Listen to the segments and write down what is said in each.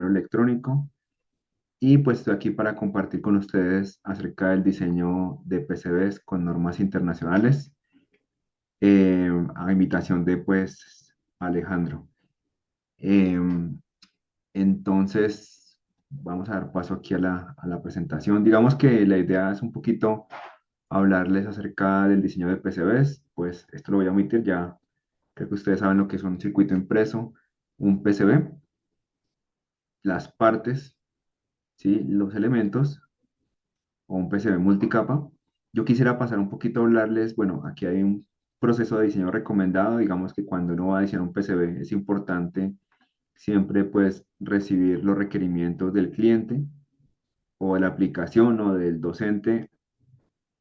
ingeniero electrónico y pues estoy aquí para compartir con ustedes acerca del diseño de PCBs con normas internacionales, a invitación de pues Alejandro. Em, entonces, vamos a dar paso aquí a la presentación. Digamos que la idea es un poquito hablarles acerca del diseño de PCBs, pues esto lo voy a omitir ya. Creo que ustedes saben lo que es un circuito impreso, un PCB, las partes, ¿sí? Los elementos o un PCB multicapa. Yo quisiera pasar un poquito a hablarles, bueno, aquí hay un proceso de diseño recomendado. Digamos que cuando uno va a diseñar un PCB es importante siempre pues recibir los requerimientos del cliente o de la aplicación o del docente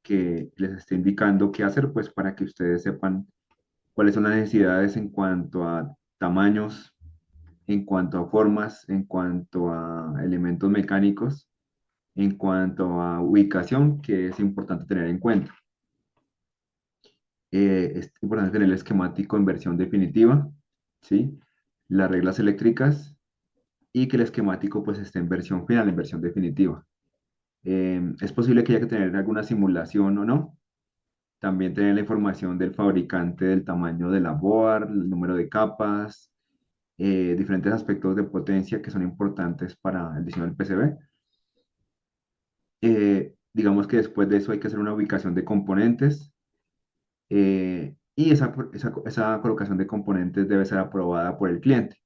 que les esté indicando qué hacer, pues para que ustedes sepan cuáles son las necesidades en cuanto a tamaños, en cuanto a formas, en cuanto a elementos mecánicos, en cuanto a ubicación, que es importante tener en cuenta. Es importante tener el esquemático en versión definitiva, ¿sí? Las reglas eléctricas y que el esquemático pues esté en versión final, en versión definitiva. Es posible que haya que tener alguna simulación o no. También tener la información del fabricante del tamaño de la board, el número de capas, diferentes aspectos de potencia que son importantes para el diseño del PCB. Digamos que después de eso hay que hacer una ubicación de componentes, y esa colocación de componentes debe ser aprobada por el cliente.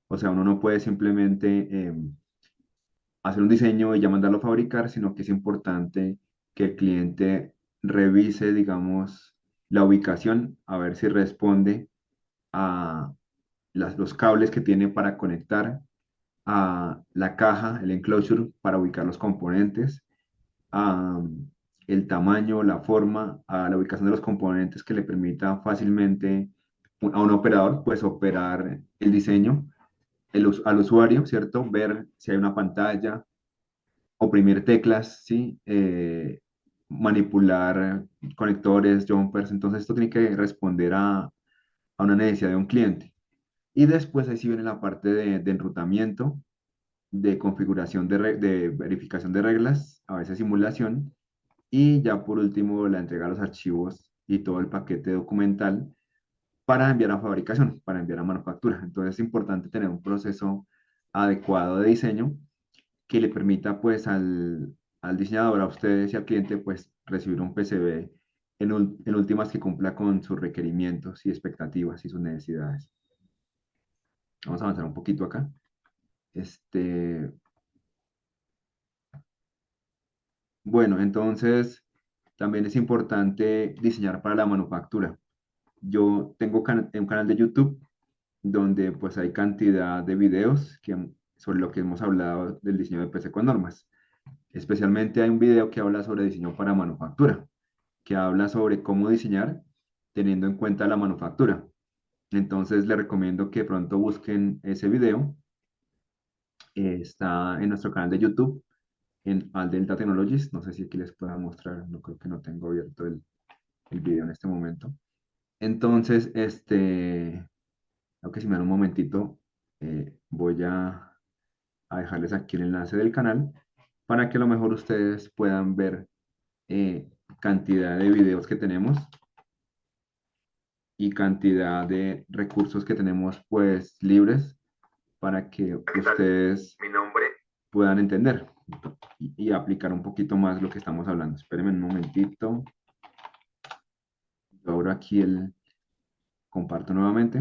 O sea, uno no puede simplemente hacer un diseño y ya mandarlo a fabricar, sino que es importante que el cliente revise, digamos, la ubicación, a ver si responde a los cables que tiene para conectar, a la caja, el enclosure para ubicar los componentes, a el tamaño, la forma, a la ubicación de los componentes que le permita fácilmente a un operador pues operar el diseño, al usuario, ¿cierto? Ver si hay una pantalla, oprimir teclas, ¿sí? Manipular conectores, jumpers. Entonces esto tiene que responder a una necesidad de un cliente. Y después ahí sí viene la parte de enrutamiento, de configuración de verificación de reglas, a veces simulación, y ya por último la entrega de los archivos y todo el paquete documental para enviar a fabricación, para enviar a manufactura. Entonces es importante tener un proceso adecuado de diseño que le permita pues al diseñador, a ustedes y al cliente pues recibir un PCB en últimas que cumpla con sus requerimientos y expectativas y sus necesidades. Vamos a avanzar un poquito acá. Este, bueno, entonces también es importante diseñar para la manufactura. Yo tengo un canal de YouTube donde pues hay cantidad de videos sobre lo que hemos hablado del diseño de PC con normas. Especialmente hay un video que habla sobre diseño para manufactura, que habla sobre cómo diseñar teniendo en cuenta la manufactura. Entonces les recomiendo que pronto busquen ese video. Está en nuestro canal de YouTube, en Aldelta Technologies. No sé si aquí les pueda mostrar, no creo que no tengo abierto el video en este momento. Entonces, aunque si me dan un momentito, voy a dejarles aquí el enlace del canal para que a lo mejor ustedes puedan ver eh, cantidad de videos que tenemos y cantidad de recursos que tenemos pues libres para que ustedes puedan entender y aplicar un poquito más lo que estamos hablando. Espérenme un momentito. Yo abro aquí comparto nuevamente.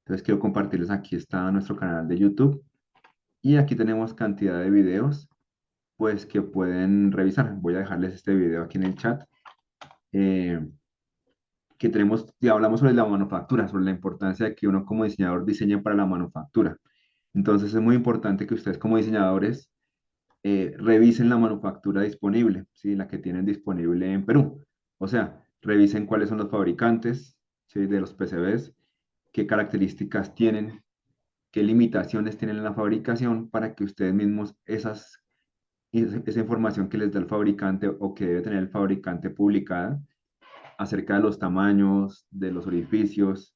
Entonces quiero compartirles, aquí está nuestro canal de YouTube y aquí tenemos cantidad de videos pues que pueden revisar. Voy a dejarles este video aquí en el chat. eh, que tenemos, ya hablamos sobre la manufactura, sobre la importancia de que uno como diseñador diseñe para la manufactura. Entonces es muy importante que ustedes como diseñadores revisen la manufactura disponible, ¿sí? La que tienen disponible en Perú. O sea, revisen cuáles son los fabricantes, ¿sí? De los PCBs, qué características tienen, qué limitaciones tienen en la fabricación para que ustedes mismos esa información que les da el fabricante o que debe tener el fabricante publicada acerca de los tamaños, de los orificios,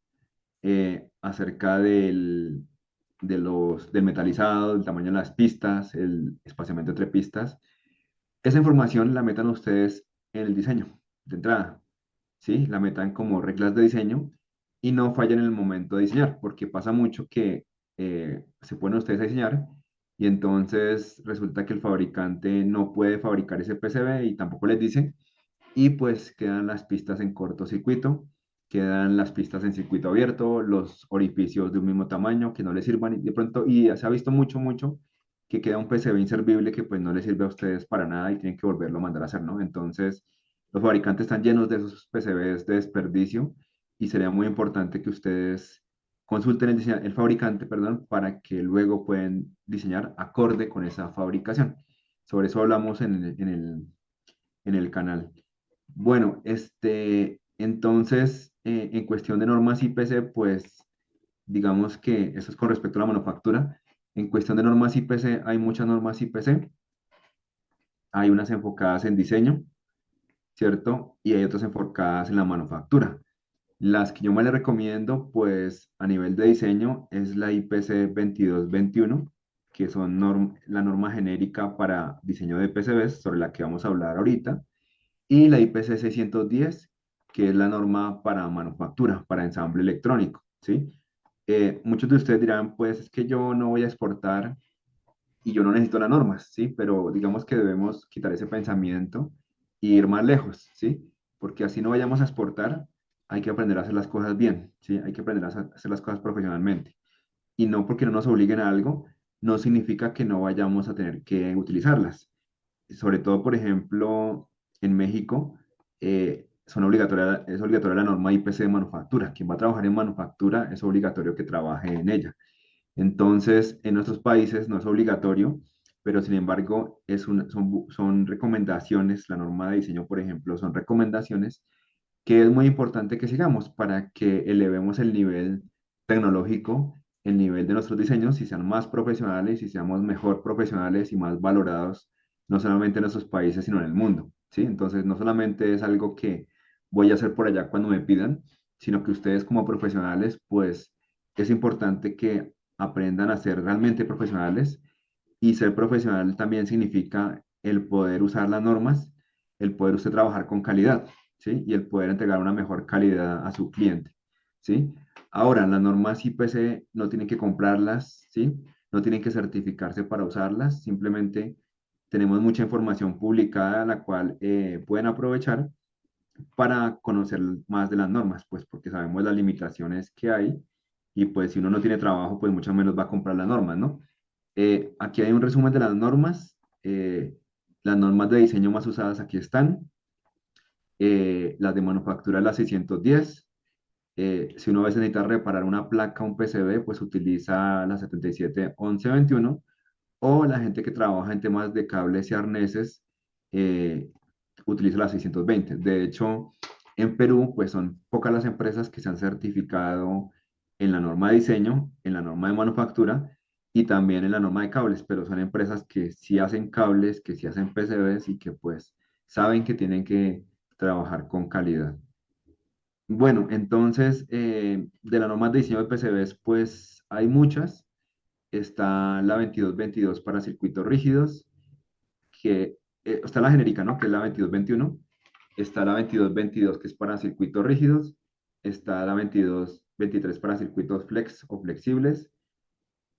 acerca del metalizado, el tamaño de las pistas, el espaciamiento entre pistas. Esa información la metan ustedes en el diseño de entrada, ¿sí? La metan como reglas de diseño y no fallen en el momento de diseñar, porque pasa mucho que se ponen ustedes a diseñar y entonces resulta que el fabricante no puede fabricar ese PCB y tampoco les dice, y pues quedan las pistas en cortocircuito, quedan las pistas en circuito abierto, los orificios de un mismo tamaño que no les sirvan y de pronto, y se ha visto mucho, mucho que queda un PCB inservible que pues no les sirve a ustedes para nada y tienen que volverlo a mandar a hacer, ¿no? Entonces, los fabricantes están llenos de esos PCBs de desperdicio y sería muy importante que ustedes consulten el fabricante, perdón, para que luego puedan diseñar acorde con esa fabricación. Sobre eso hablamos en el canal. Bueno, entonces, en cuestión de normas IPC, pues digamos que eso es con respecto a la manufactura. En cuestión de normas IPC, hay muchas normas IPC, hay unas enfocadas en diseño, ¿cierto? Y hay otras enfocadas en la manufactura. Las que yo más le recomiendo, pues a nivel de diseño, es la IPC 2221, que son la norma genérica para diseño de PCBs, sobre la que vamos a hablar ahorita, y la IPC 610, que es la norma para manufactura, para ensamble electrónico, ¿sí? Muchos de ustedes dirán, pues es que yo no voy a exportar y yo no necesito las normas, ¿sí? Pero digamos que debemos quitar ese pensamiento e ir más lejos, ¿sí? Porque así no vayamos a exportar, hay que aprender a hacer las cosas bien, ¿sí? Hay que aprender a hacer las cosas profesionalmente. Y no porque no nos obliguen a algo, no significa que no vayamos a tener que utilizarlas. Sobre todo, por ejemplo, en México, es obligatoria la norma IPC de manufactura. Quien va a trabajar en manufactura es obligatorio que trabaje en ella. Entonces, en nuestros países no es obligatorio, pero sin embargo son recomendaciones, la norma de diseño, por ejemplo, son recomendaciones que es muy importante que sigamos para que elevemos el nivel tecnológico, el nivel de nuestros diseños y sean más profesionales y seamos mejor profesionales y más valorados, no solamente en nuestros países, sino en el mundo, ¿sí? Entonces, no solamente es algo que voy a hacer por allá cuando me pidan, sino que ustedes como profesionales, pues es importante que aprendan a ser realmente profesionales y ser profesional también significa el poder usar las normas, el poder usted trabajar con calidad, ¿sí? Y el poder entregar una mejor calidad a su cliente, ¿sí? Ahora, las normas IPC no tienen que comprarlas, ¿sí? No tienen que certificarse para usarlas, simplemente tenemos mucha información publicada la cual pueden aprovechar para conocer más de las normas, pues porque sabemos las limitaciones que hay y pues si uno no tiene trabajo, pues mucho menos va a comprar las normas, ¿no? Aquí hay un resumen de las normas. Las normas de diseño más usadas aquí están. Las de manufactura, las 610. Si uno a veces necesita reparar una placa, un PCB, pues utiliza la 771121. O la gente que trabaja en temas de cables y arneses utiliza la 620. De hecho, en Perú, pues son pocas las empresas que se han certificado en la norma de diseño, en la norma de manufactura y también en la norma de cables, pero son empresas que sí hacen cables, que sí hacen PCBs y que pues saben que tienen que trabajar con calidad. Bueno, entonces, de las normas de diseño de PCBs, pues hay muchas. Está la 2222 para circuitos rígidos, que está la genérica, ¿no? Que es la 2221. Está la 2222 que es para circuitos rígidos. Está la 2223 para circuitos flex o flexibles.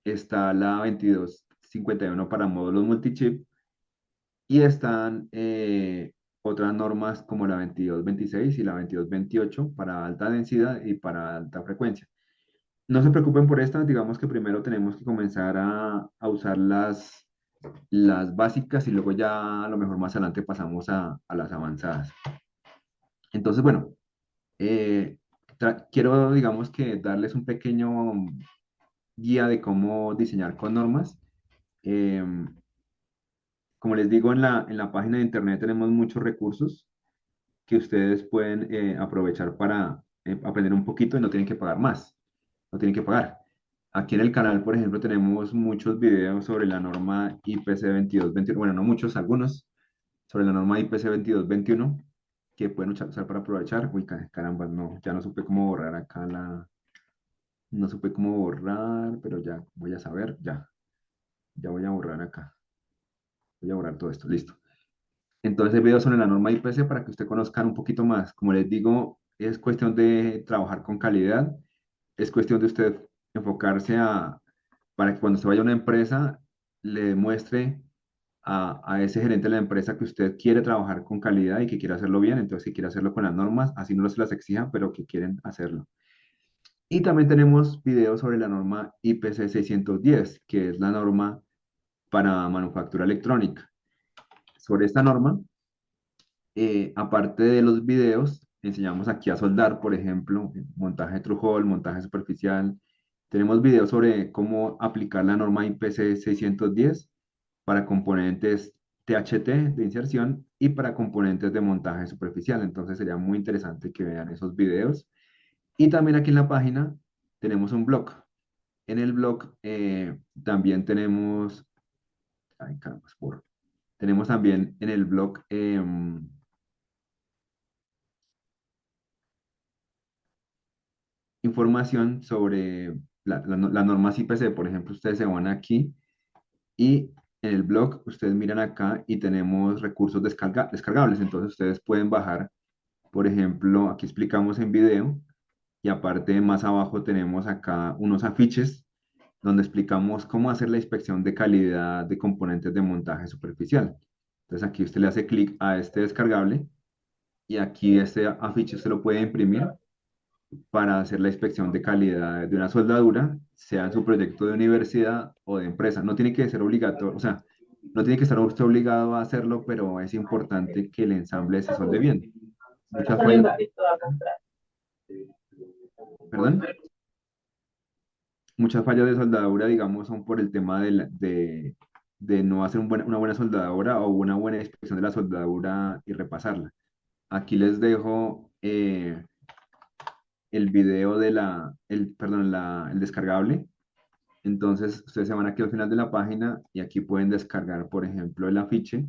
Está la 2251 para módulos multichip. Y están otras normas como la 2226 y la 2228 para alta densidad y para alta frecuencia. No se preocupen por estas, digamos que primero tenemos que comenzar a usar las básicas y luego ya a lo mejor más adelante pasamos a las avanzadas. Entonces, bueno, eh, quiero, digamos que darles un pequeño guía de cómo diseñar con normas. Em, Como les digo, en la página de internet tenemos muchos recursos que ustedes pueden aprovechar para aprender un poquito y no tienen que pagar más, no tienen que pagar. Aquí en el canal, por ejemplo, tenemos muchos videos sobre la norma IPC 2221, bueno, no muchos, algunos, sobre la norma IPC 2221 que pueden usar para aprovechar. Uy, caramba, no, ya no supe cómo borrar acá No supe cómo borrar, pero ya voy a saber, ya voy a borrar acá. Voy a borrar todo esto, listo. Entonces, el video sobre la norma IPC para que usted conozcan un poquito más. Como les digo, es cuestión de trabajar con calidad, es cuestión de usted enfocarse para que cuando se vaya a una empresa, le demuestre a ese gerente de la empresa que usted quiere trabajar con calidad y que quiere hacerlo bien, entonces que quiere hacerlo con las normas, así no se las exijan, pero que quieren hacerlo. Y también tenemos videos sobre la norma IPC 610, que es la norma para manufactura electrónica. Sobre esta norma, aparte de los videos, enseñamos aquí a soldar, por ejemplo, montaje de trujol, montaje superficial. Tenemos videos sobre cómo aplicar la norma IPC 610 para componentes THT de inserción y para componentes de montaje superficial. Entonces sería muy interesante que vean esos videos. Y también aquí en la página tenemos un blog. En el blog también tenemos, ay, caramba, tenemos también en el blog información sobre las normas IPC. Por ejemplo, ustedes se van aquí y en el blog ustedes miran acá y tenemos recursos descargables. Entonces ustedes pueden bajar, por ejemplo, aquí explicamos en video y aparte más abajo tenemos acá unos afiches donde explicamos cómo hacer la inspección de calidad de componentes de montaje superficial. Entonces aquí usted le hace clic a este descargable y aquí este afiche usted lo puede imprimir para hacer la inspección de calidad de una soldadura, sea en su proyecto de universidad o de empresa. No tiene que ser obligatorio, o sea, no tiene que estar usted obligado a hacerlo, pero es importante que el ensamble se solde bien. Muchas fallas, perdón, muchas fallas de soldadura, digamos, son por el tema de no hacer una buena soldadura o una buena inspección de la soldadura y repasarla. Aquí les dejo el video perdón, el descargable. Entonces, ustedes se van aquí al final de la página y aquí pueden descargar, por ejemplo, el afiche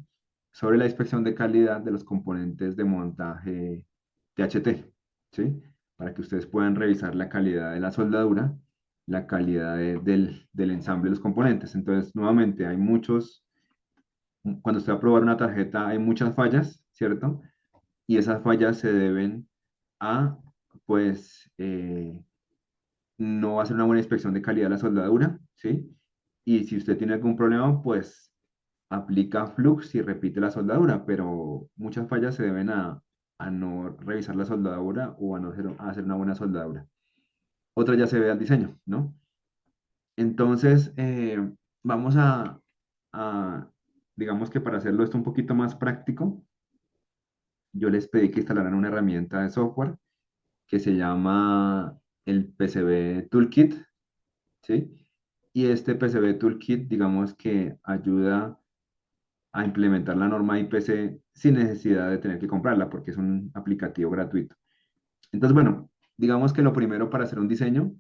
sobre la inspección de calidad de los componentes de montaje THT, ¿sí? Para que ustedes puedan revisar la calidad de la soldadura, la calidad del ensamble de los componentes. Entonces, nuevamente, cuando usted va a probar una tarjeta, hay muchas fallas, ¿cierto? Y esas fallas se deben a, pues, no hacer una buena inspección de calidad de la soldadura, ¿sí? Y si usted tiene algún problema, pues aplica flux y repite la soldadura, pero muchas fallas se deben a no revisar la soldadura o a no hacer una buena soldadura. Otra ya se ve al diseño, ¿no? Entonces, vamos a, digamos que para hacerlo esto un poquito más práctico, yo les pedí que instalaran una herramienta de software que se llama el PCB Toolkit, ¿sí? Y este PCB Toolkit, digamos que ayuda a implementar la norma IPC sin necesidad de tener que comprarla, porque es un aplicativo gratuito. Entonces, bueno, digamos que lo primero para hacer un diseño,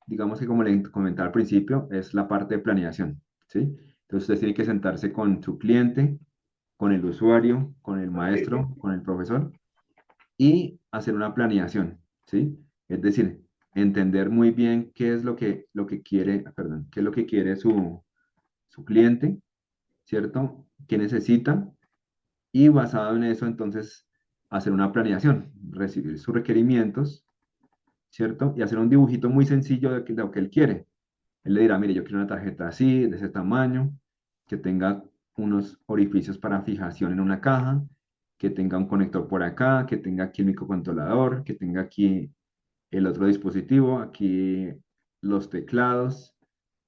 digamos que como le comentaba al principio, es la parte de planeación, ¿sí? Entonces, usted tiene que sentarse con su cliente, con el usuario, con el maestro, con el profesor y hacer una planeación, ¿sí? Es decir, entender muy bien qué es lo que quiere, perdón, qué es lo que quiere su cliente, ¿cierto? ¿Qué necesita? Y basado en eso, entonces, hacer una planeación, recibir sus requerimientos, ¿cierto? Y hacer un dibujito muy sencillo de lo que él quiere. Él le dirá, mire, yo quiero una tarjeta así, de ese tamaño, que tenga unos orificios para fijación en una caja, que tenga un conector por acá, que tenga aquí el microcontrolador, que tenga aquí el otro dispositivo, aquí los teclados,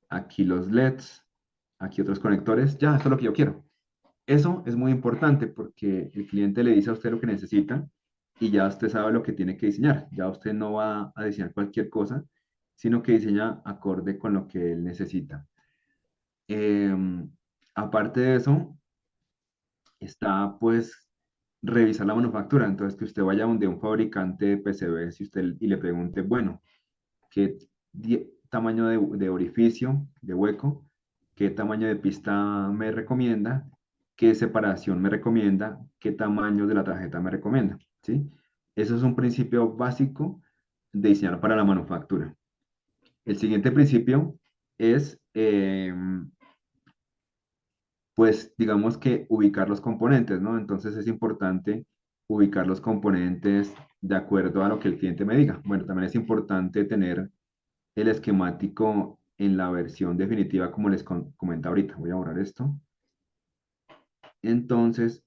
aquí los LEDs, aquí otros conectores. Ya, esto es lo que yo quiero. Eso es muy importante porque el cliente le dice a usted lo que necesita y ya usted sabe lo que tiene que diseñar. Ya usted no va a diseñar cualquier cosa, sino que diseña acorde con lo que él necesita. Em, Aparte de eso, está pues revisar la manufactura. Entonces, que usted vaya donde un fabricante de PCBs y le pregunte, bueno, qué tamaño de orificio, de hueco, qué tamaño de pista me recomienda, qué separación me recomienda, qué tamaño de la tarjeta me recomienda, ¿sí? Eso es un principio básico de diseñar para la manufactura. El siguiente principio es, pues, digamos que ubicar los componentes, ¿no? Entonces es importante ubicar los componentes de acuerdo a lo que el cliente me diga. Bueno, también es importante tener el esquemático en la versión definitiva, como les comenta ahorita. Voy a borrar esto. Entonces,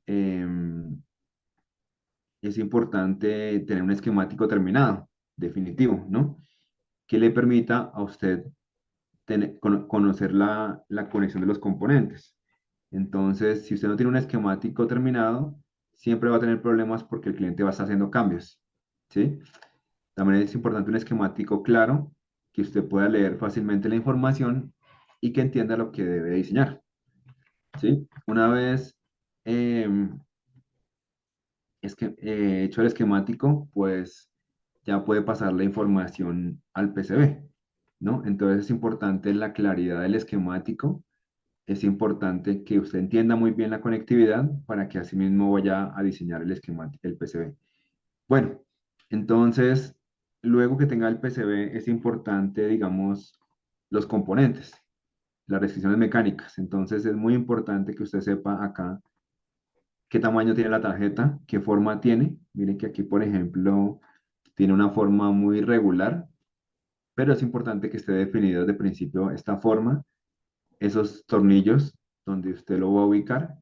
es importante tener un esquemático terminado, definitivo, ¿no? Que le permita a usted conocer la conexión de los componentes. Entonces, si usted no tiene un esquemático terminado, siempre va a tener problemas porque el cliente va a estar haciendo cambios, ¿sí? También es importante un esquemático claro, que usted pueda leer fácilmente la información y que entienda lo que debe diseñar, ¿sí? Una vez hecho el esquemático, pues ya puede pasar la información al PCB, ¿no? Entonces es importante la claridad del esquemático, es importante que usted entienda muy bien la conectividad para que así mismo vaya a diseñar el esquemático, el PCB. Bueno, entonces, luego que tenga el PCB, es importante, digamos, los componentes, las restricciones mecánicas. Entonces, es muy importante que usted sepa acá qué tamaño tiene la tarjeta, qué forma tiene. Miren que aquí, por ejemplo, tiene una forma muy regular, pero es importante que esté definido desde el principio esta forma, esos tornillos donde usted lo va a ubicar,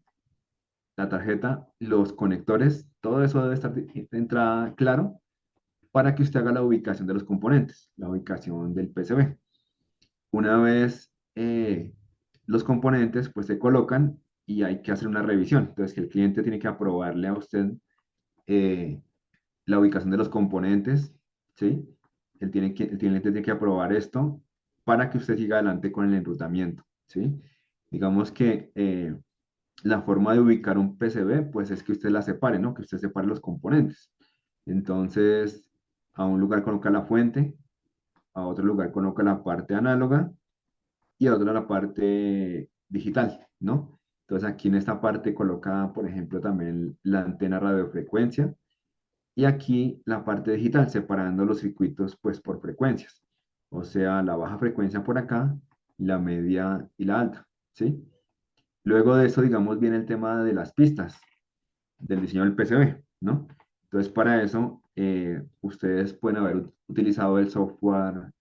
la tarjeta, los conectores, todo eso debe estar de entrada claro para que usted haga la ubicación de los componentes, la ubicación del PCB. Una vez los componentes pues se colocan y hay que hacer una revisión. Entonces, que el cliente tiene que aprobarle a usted eh, la ubicación de los componentes, ¿sí? El cliente tiene que aprobar esto para que usted siga adelante con el enrutamiento, ¿sí? Digamos que la forma de ubicar un PCB, pues es que usted la separe, ¿no? Que usted separe los componentes. Entonces, a un lugar coloca la fuente, a otro lugar coloca la parte análoga y a otro la parte digital, ¿no? Entonces, aquí en esta parte coloca, por ejemplo, también la antena radiofrecuencia y aquí la parte digital, separando los circuitos, pues, por frecuencias. O sea, la baja frecuencia por acá, la media y la alta, ¿sí? Luego de eso, digamos, viene el tema de las pistas del diseño del PCB, ¿no? Entonces, para eso, ustedes pueden haber utilizado el software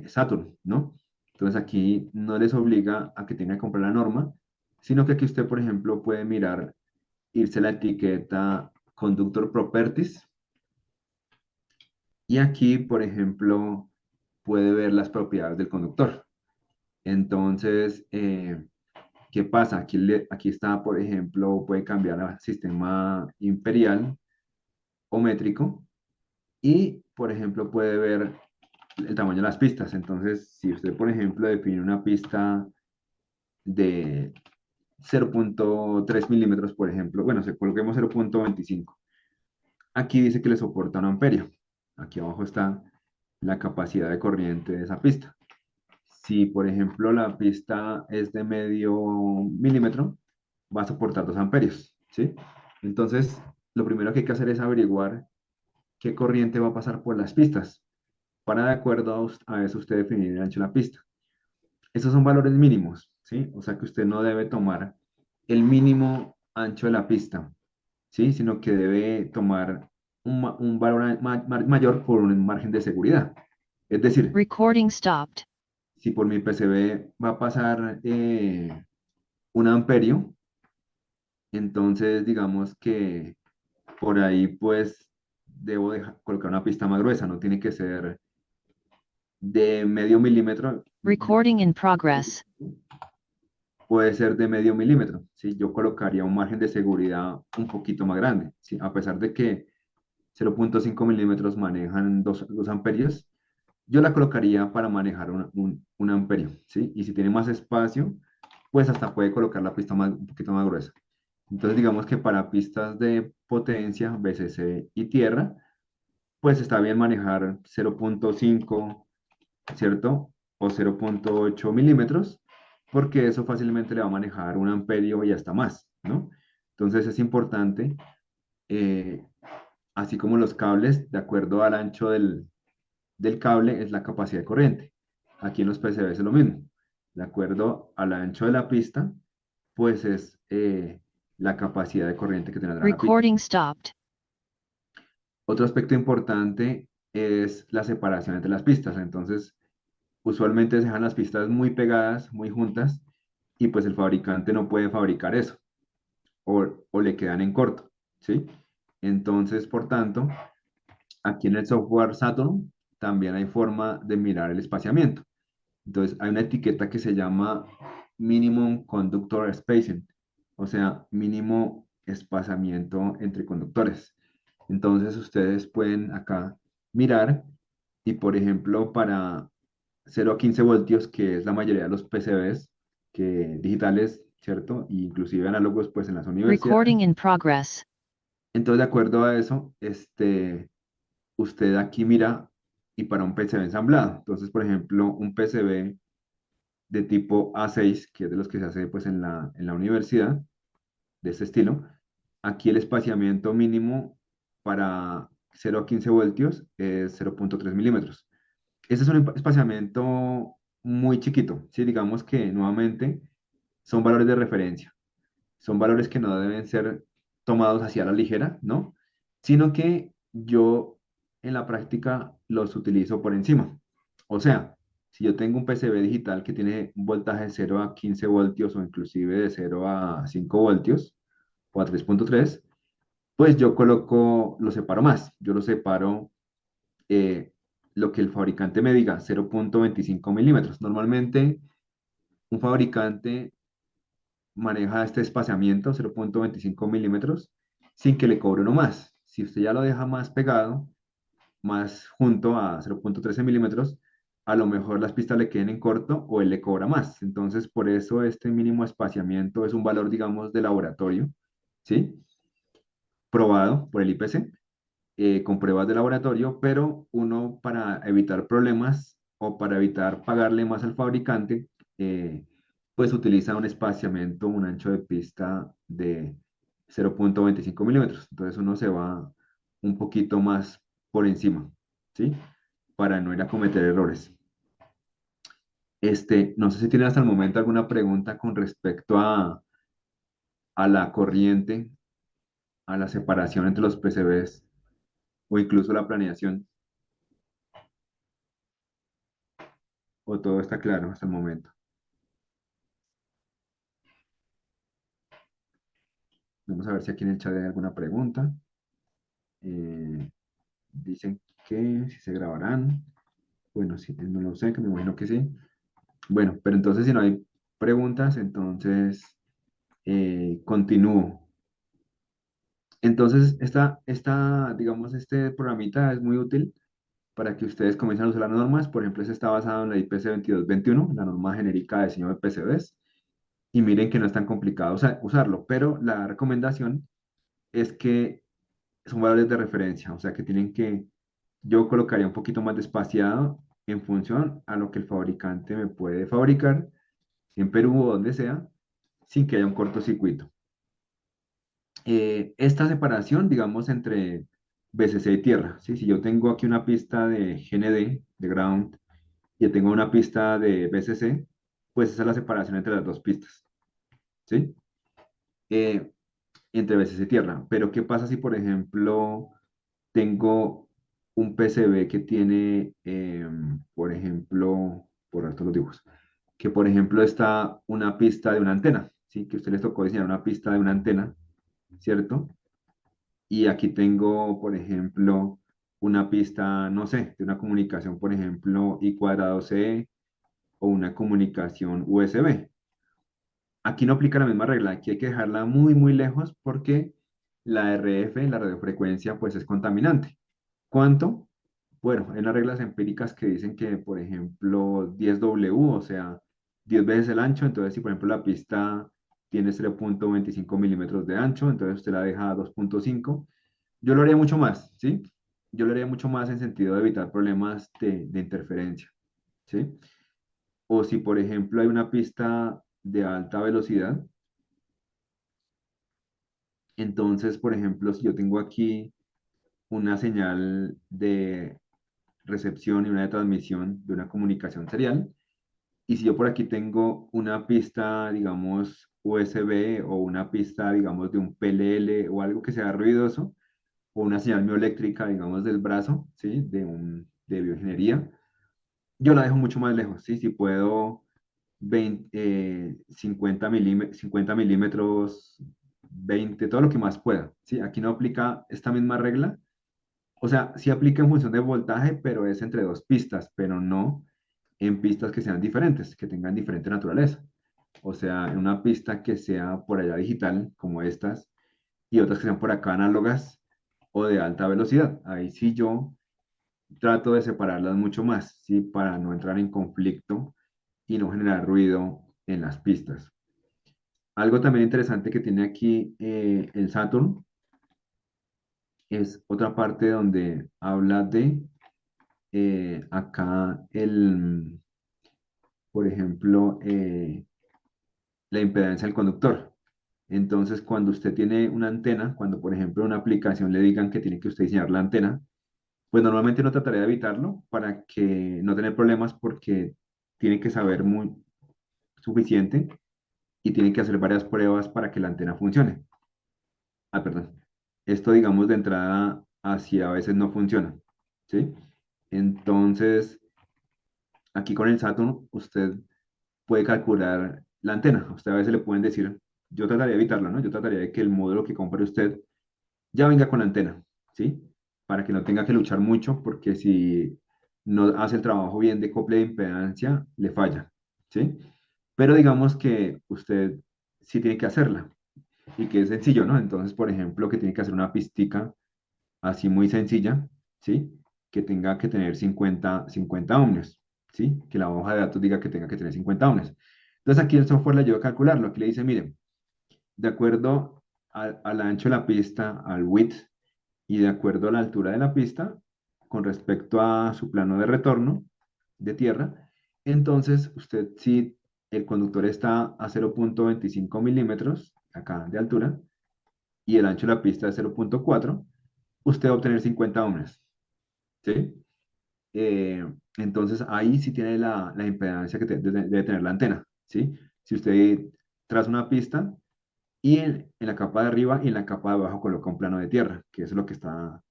Saturn, ¿no? Entonces, aquí no les obliga a que tengan que comprar la norma, sino que aquí usted, por ejemplo, puede mirar, irse a la etiqueta Conductor Properties y aquí, por ejemplo, puede ver las propiedades del conductor. Entonces, ¿qué pasa? Aquí está, por ejemplo, puede cambiar a sistema imperial o métrico y, por ejemplo, puede ver el tamaño de las pistas. Entonces, si usted, por ejemplo, define una pista de 0,3 milímetros, por ejemplo, bueno, se coloquemos 0,25. Aquí dice que le soporta un amperio. Aquí abajo está la capacidad de corriente de esa pista. Si, por ejemplo, la pista es de medio milímetro, va a soportar 2 amperios, ¿sí? Entonces, lo primero que hay que hacer es averiguar qué corriente va a pasar por las pistas, para de acuerdo a eso usted definir el ancho de la pista. Esos son valores mínimos, ¿sí? O sea que usted no debe tomar el mínimo ancho de la pista, ¿sí? Sino que debe tomar un valor mayor por un margen de seguridad. Es decir, Recording stopped. si por mi PCB va a pasar 1 amperio, entonces digamos que por ahí pues debo colocar una pista más gruesa, no tiene que ser de medio milímetro, Recording in progress. puede ser de medio milímetro, ¿sí? Yo colocaría un margen de seguridad un poquito más grande, ¿sí? A pesar de que 0,5 milímetros manejan 2 amperios, yo la colocaría para manejar un amperio, ¿sí? Y si tiene más espacio, pues hasta puede colocar la pista un poquito más gruesa. Entonces, digamos que para pistas de potencia, BCC y tierra, pues está bien manejar 0,5, ¿cierto? O 0,8 milímetros, porque eso fácilmente le va a manejar un amperio y hasta más, ¿no? Entonces es importante, eh, así como los cables, de acuerdo al ancho del cable es la capacidad de corriente. Aquí en los PCBs es lo mismo. De acuerdo al ancho de la pista, pues es la capacidad de corriente que tendrá la pista. Recording stopped. Otro aspecto importante es la separación entre las pistas. Entonces, usualmente se dejan las pistas muy pegadas, muy juntas, y pues el fabricante no puede fabricar eso, o le quedan en corto, ¿sí? Entonces, por tanto, aquí en el software Saturn también hay forma de mirar el espaciamiento. Entonces, hay una etiqueta que se llama Minimum Conductor Spacing, o sea, mínimo espaciamiento entre conductores. Entonces, ustedes pueden acá mirar y, por ejemplo, para 0 a 15 voltios, que es la mayoría de los PCBs que, digitales, ¿cierto? E inclusive análogos, pues en las Recording universidades. in progress. Entonces, de acuerdo a eso, usted aquí mira y para un PCB ensamblado. Entonces, por ejemplo, un PCB de tipo A6, que es de los que se hace pues en la universidad, de este estilo, aquí el espaciamiento mínimo para 0 a 15 voltios es 0,3 milímetros. Este es un espaciamiento muy chiquito, ¿sí? Digamos que nuevamente son valores de referencia, son valores que no deben ser tomados hacia la ligera, ¿no? Sino que yo en la práctica los utilizo por encima. O sea, si yo tengo un PCB digital que tiene un voltaje de 0 a 15 voltios o inclusive de 0 a 5 voltios o a 3,3, pues yo coloco, lo separo más. Yo lo separo eh, lo que el fabricante me diga, 0,25 milímetros. Normalmente un fabricante maneja este espaciamiento, 0,25 milímetros, sin que le cobre uno más. Si usted ya lo deja más pegado, más junto a 0,13 milímetros, a lo mejor las pistas le queden en corto o él le cobra más. Entonces, por eso este mínimo espaciamiento es un valor, digamos, de laboratorio, ¿sí? Probado por el IPC, con pruebas de laboratorio, pero uno para evitar problemas o para evitar pagarle más al fabricante, pues utiliza un espaciamiento, un ancho de pista de 0,25 milímetros. Entonces uno se va un poquito más por encima, ¿sí? Para no ir a cometer errores. No sé si tiene hasta el momento alguna pregunta con respecto a la corriente, a la separación entre los PCBs o incluso la planeación. ¿O todo está claro hasta el momento? Vamos a ver si aquí en el chat hay alguna pregunta. Eh, dicen que si se grabarán. Bueno, sí, no lo sé, que me imagino que sí. Bueno, pero entonces si no hay preguntas, entonces continúo. Entonces, digamos, este programita es muy útil para que ustedes comiencen a usar las normas. Por ejemplo, este está basado en la IPC 2221, la norma genérica de diseño de PCBs. Y miren que no es tan complicado usarlo, pero la recomendación es que son valores de referencia, o sea que yo colocaría un poquito más despaciado en función a lo que el fabricante me puede fabricar en Perú o donde sea, sin que haya un cortocircuito. Esta separación, digamos, entre BCC y tierra, ¿sí? Si yo tengo aquí una pista de GND, de ground, y yo tengo una pista de BCC, pues esa es la separación entre las dos pistas, ¿sí? Eh, entre BCC y tierra. Pero ¿qué pasa si, por ejemplo, tengo un PCB que tiene, por ejemplo, por estos los dibujos, que por ejemplo está una pista de una antena, ¿sí? Que a usted les tocó diseñar una pista de una antena, ¿cierto? Y aquí tengo, por ejemplo, una pista, no sé, de una comunicación, por ejemplo, I cuadrado C o una comunicación USB. Aquí no aplica la misma regla, aquí hay que dejarla muy, muy lejos porque la RF, la radiofrecuencia, pues es contaminante. ¿Cuánto? Bueno, hay unas reglas empíricas que dicen que, por ejemplo, 10W, o sea, 10 veces el ancho. Entonces, si por ejemplo la pista tiene 0,25 milímetros de ancho, entonces usted la deja a 2,5. Yo lo haría mucho más, ¿sí? Yo lo haría mucho más en sentido de evitar problemas de interferencia, ¿sí? O si, por ejemplo, hay una pista de alta velocidad, entonces, por ejemplo, si yo tengo aquí una señal de recepción y una de transmisión de una comunicación serial. Y si yo por aquí tengo una pista, digamos, USB o una pista, digamos, de un PLL o algo que sea ruidoso, o una señal mioeléctrica, digamos, del brazo, ¿sí? De bioingeniería, yo la dejo mucho más lejos, ¿sí? Si puedo 50 milímetros, 20, todo lo que más pueda, ¿sí? Aquí no aplica esta misma regla, o sea, sí aplica en función de voltaje, pero es entre dos pistas, pero no en pistas que sean diferentes, que tengan diferente naturaleza. O sea, en una pista que sea por allá digital, como estas, y otras que sean por acá análogas o de alta velocidad. Ahí sí yo trato de separarlas mucho más, ¿sí? Para no entrar en conflicto y no generar ruido en las pistas. Algo también interesante que tiene aquí el Saturn es otra parte donde habla de acá por ejemplo, la impedancia del conductor. Entonces, cuando usted tiene una antena, cuando por ejemplo en una aplicación le digan que tiene que usted diseñar la antena, pues normalmente uno trataría de evitarlo para que no tener problemas porque tiene que saber muy suficiente y tiene que hacer varias pruebas para que la antena funcione. Ah, perdón. Esto, digamos, de entrada así a veces no funciona, ¿sí? Entonces, aquí con el Saturn, usted puede calcular la antena. Usted a veces le pueden decir, yo trataría de evitarlo, ¿no? Yo trataría de que el módulo que compre usted ya venga con la antena, ¿sí? Para que no tenga que luchar mucho, porque si no hace el trabajo bien de acople de impedancia, le falla, ¿sí? Pero digamos que usted sí tiene que hacerla y que es sencillo, ¿no? Entonces, por ejemplo, que tiene que hacer una pistica así muy sencilla, ¿sí? Que tenga que tener 50 ohmios, ¿sí? Que la hoja de datos diga que tenga que tener 50 ohmios. Entonces, aquí el software le ayuda a calcularlo. Aquí le dice, miren, de acuerdo al ancho de la pista, al width, y de acuerdo a la altura de la pista, con respecto a su plano de retorno de tierra, entonces usted si el conductor está a 0,25 milímetros acá de altura y el ancho de la pista es 0,4, usted va a obtener 50 ohms, ¿sí? Entonces ahí sí tiene la impedancia que debe tener la antena, ¿sí? Si usted traza una pista y en la capa de arriba y en la capa de abajo coloca un plano de tierra, que eso es lo que está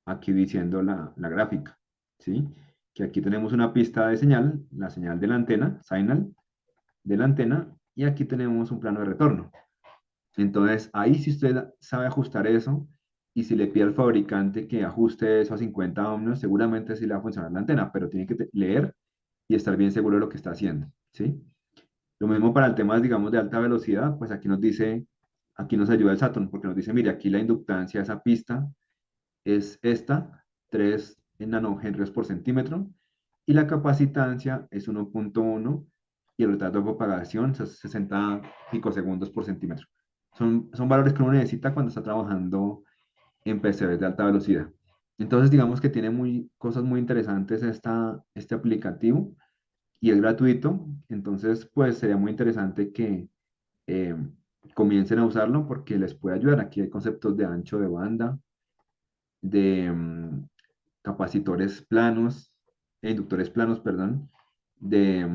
aquí diciendo la gráfica, ¿sí? Que aquí tenemos una pista de señal, la señal de la antena, signal de la antena, y aquí tenemos un plano de retorno. Entonces, ahí si usted sabe ajustar eso, y si le pide al fabricante que ajuste eso a 50 ohmios, seguramente sí le va a funcionar la antena, pero tiene que leer y estar bien seguro de lo que está haciendo, ¿sí? Lo mismo para el tema, digamos, de alta velocidad, pues aquí nos dice, aquí nos ayuda el Saturn, porque nos dice, mire, aquí la inductancia de esa pista es esta, 3 nanohenrios por centímetro, y la capacitancia es 1,1 y el retardo de propagación es 60 picosegundos por centímetro. Son valores que uno necesita cuando está trabajando en PCBs de alta velocidad. Entonces, digamos que tiene cosas muy interesantes este aplicativo y es gratuito. Entonces, pues sería muy interesante que eh, comiencen a usarlo porque les puede ayudar. Aquí hay conceptos de ancho de banda, de capacitores planos, inductores planos, perdón, de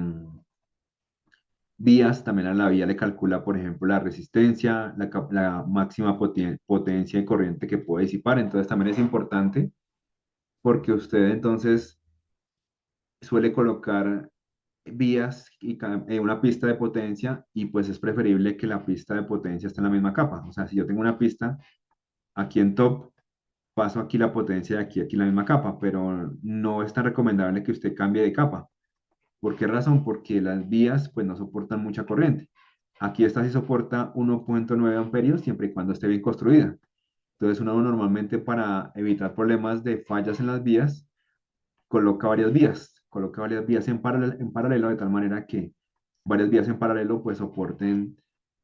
vías, también a la vía le calcula, por ejemplo, la resistencia, la máxima potencia y corriente que puede disipar, entonces también es importante porque usted entonces suele colocar vías y una pista de potencia y pues es preferible que la pista de potencia esté en la misma capa, o sea, si yo tengo una pista aquí en top, paso aquí la potencia de aquí la misma capa, pero no es tan recomendable que usted cambie de capa. ¿Por qué razón? Porque las vías pues no soportan mucha corriente. Aquí esta sí soporta 1,9 amperios siempre y cuando esté bien construida. Entonces uno normalmente para evitar problemas de fallas en las vías, coloca varias vías en paralelo de tal manera que varias vías en paralelo pues soporten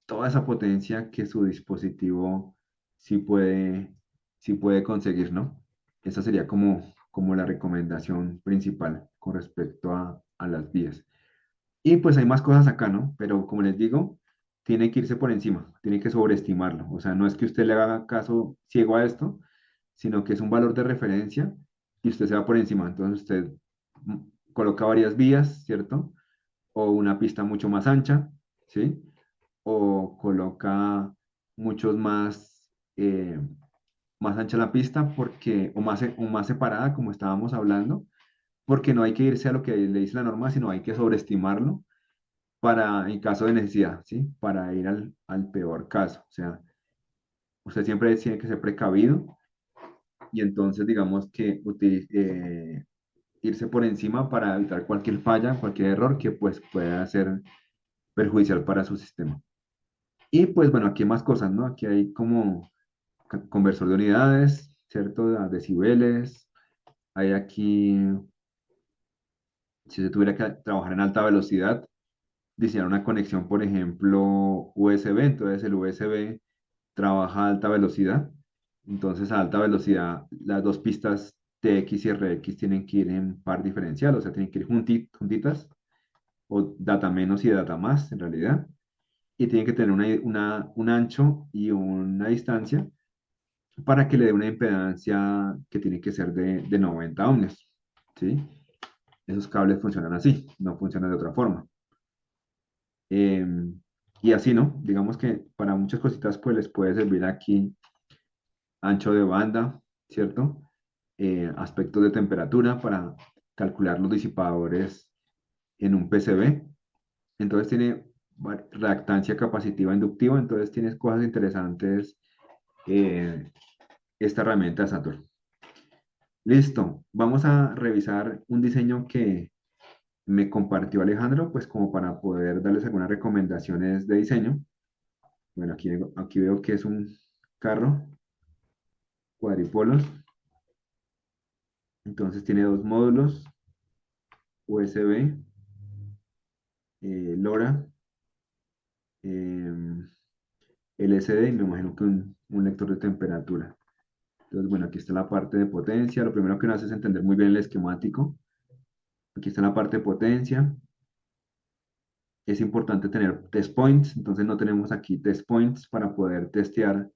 toda esa potencia que su dispositivo sí puede, sí puede conseguir, ¿no? Esa sería como la recomendación principal con respecto a las vías. Y pues hay más cosas acá, ¿no? Pero como les digo, tiene que irse por encima, tiene que sobreestimarlo. O sea, no es que usted le haga caso ciego a esto, sino que es un valor de referencia y usted se va por encima. Entonces usted mm, coloca varias vías, ¿cierto? O una pista mucho más ancha, ¿sí? O coloca muchos más, más ancha la pista porque, o más separada, como estábamos hablando, porque no hay que irse a lo que le dice la norma, sino hay que sobreestimarlo para, en caso de necesidad, ¿sí? Para ir al peor caso. O sea, usted siempre tiene que ser precavido y entonces digamos que irse por encima para evitar cualquier falla, cualquier error que pues pueda ser perjudicial para su sistema. Y pues bueno, aquí hay más cosas, ¿no? Aquí hay como conversor de unidades, ¿cierto? A decibeles. Hay aquí, si se tuviera que trabajar en alta velocidad, diseñar una conexión, por ejemplo, USB. Entonces el USB trabaja a alta velocidad. Entonces a alta velocidad las dos pistas TX y RX tienen que ir en par diferencial, o sea, tienen que ir juntitas, o data menos y data más en realidad. Y tienen que tener un ancho y una distancia para que le dé una impedancia que tiene que ser de 90 ohmios, ¿sí? Esos cables funcionan así, no funcionan de otra forma. Y así, ¿no? Digamos que para muchas cositas pues les puede servir aquí ancho de banda, ¿cierto? Aspectos de temperatura para calcular los disipadores en un PCB. Entonces tiene reactancia capacitiva inductiva, entonces tienes cosas interesantes esta herramienta Saturn. Listo, vamos a revisar un diseño que me compartió Alejandro, pues como para poder darles algunas recomendaciones de diseño. Bueno, aquí veo que es un carro cuadripolos, entonces tiene dos módulos, USB, LoRa, em, LCD y me imagino que un lector de temperatura. Entonces, bueno, aquí está la parte de potencia. Lo primero que nos hace es entender muy bien el esquemático. Aquí está la parte de potencia. Es importante tener test points, entonces no tenemos aquí test points para poder testear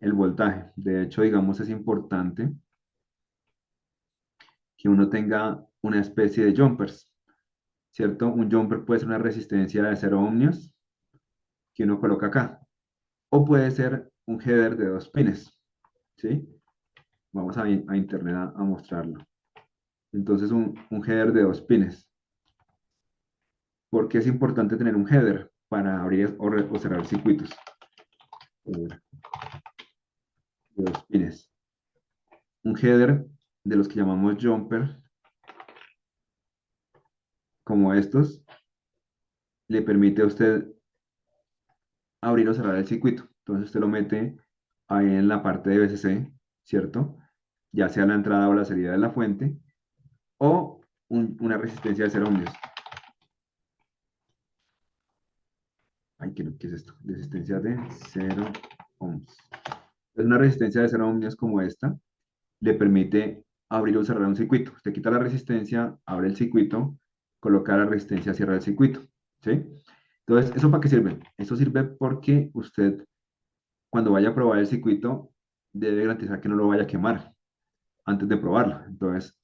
el voltaje. De hecho, digamos, es importante que uno tenga una especie de jumpers, ¿cierto? Un jumper puede ser una resistencia de 0 ohmios que uno coloca acá, o puede ser un header de 2 pines, ¿sí? Vamos a internet a mostrarlo. Entonces, un header de 2 pines. ¿Por qué es importante tener un header para abrir o cerrar circuitos? Header de 2 pines. Un header de los que llamamos jumper, como estos, le permite a usted abrir o cerrar el circuito. Entonces usted lo mete ahí en la parte de VCC, ¿cierto? Ya sea la entrada o la salida de la fuente, o una resistencia de 0 ohmios. Ay, ¿qué es esto? Resistencia de 0 ohms. Es una resistencia de 0 ohmios como esta, le permite abrir o cerrar un circuito. Usted quita la resistencia, abre el circuito, coloca la resistencia, cierra el circuito, ¿sí? Entonces, ¿eso para qué sirve? Eso sirve porque usted, cuando vaya a probar el circuito, debe garantizar que no lo vaya a quemar antes de probarlo. Entonces,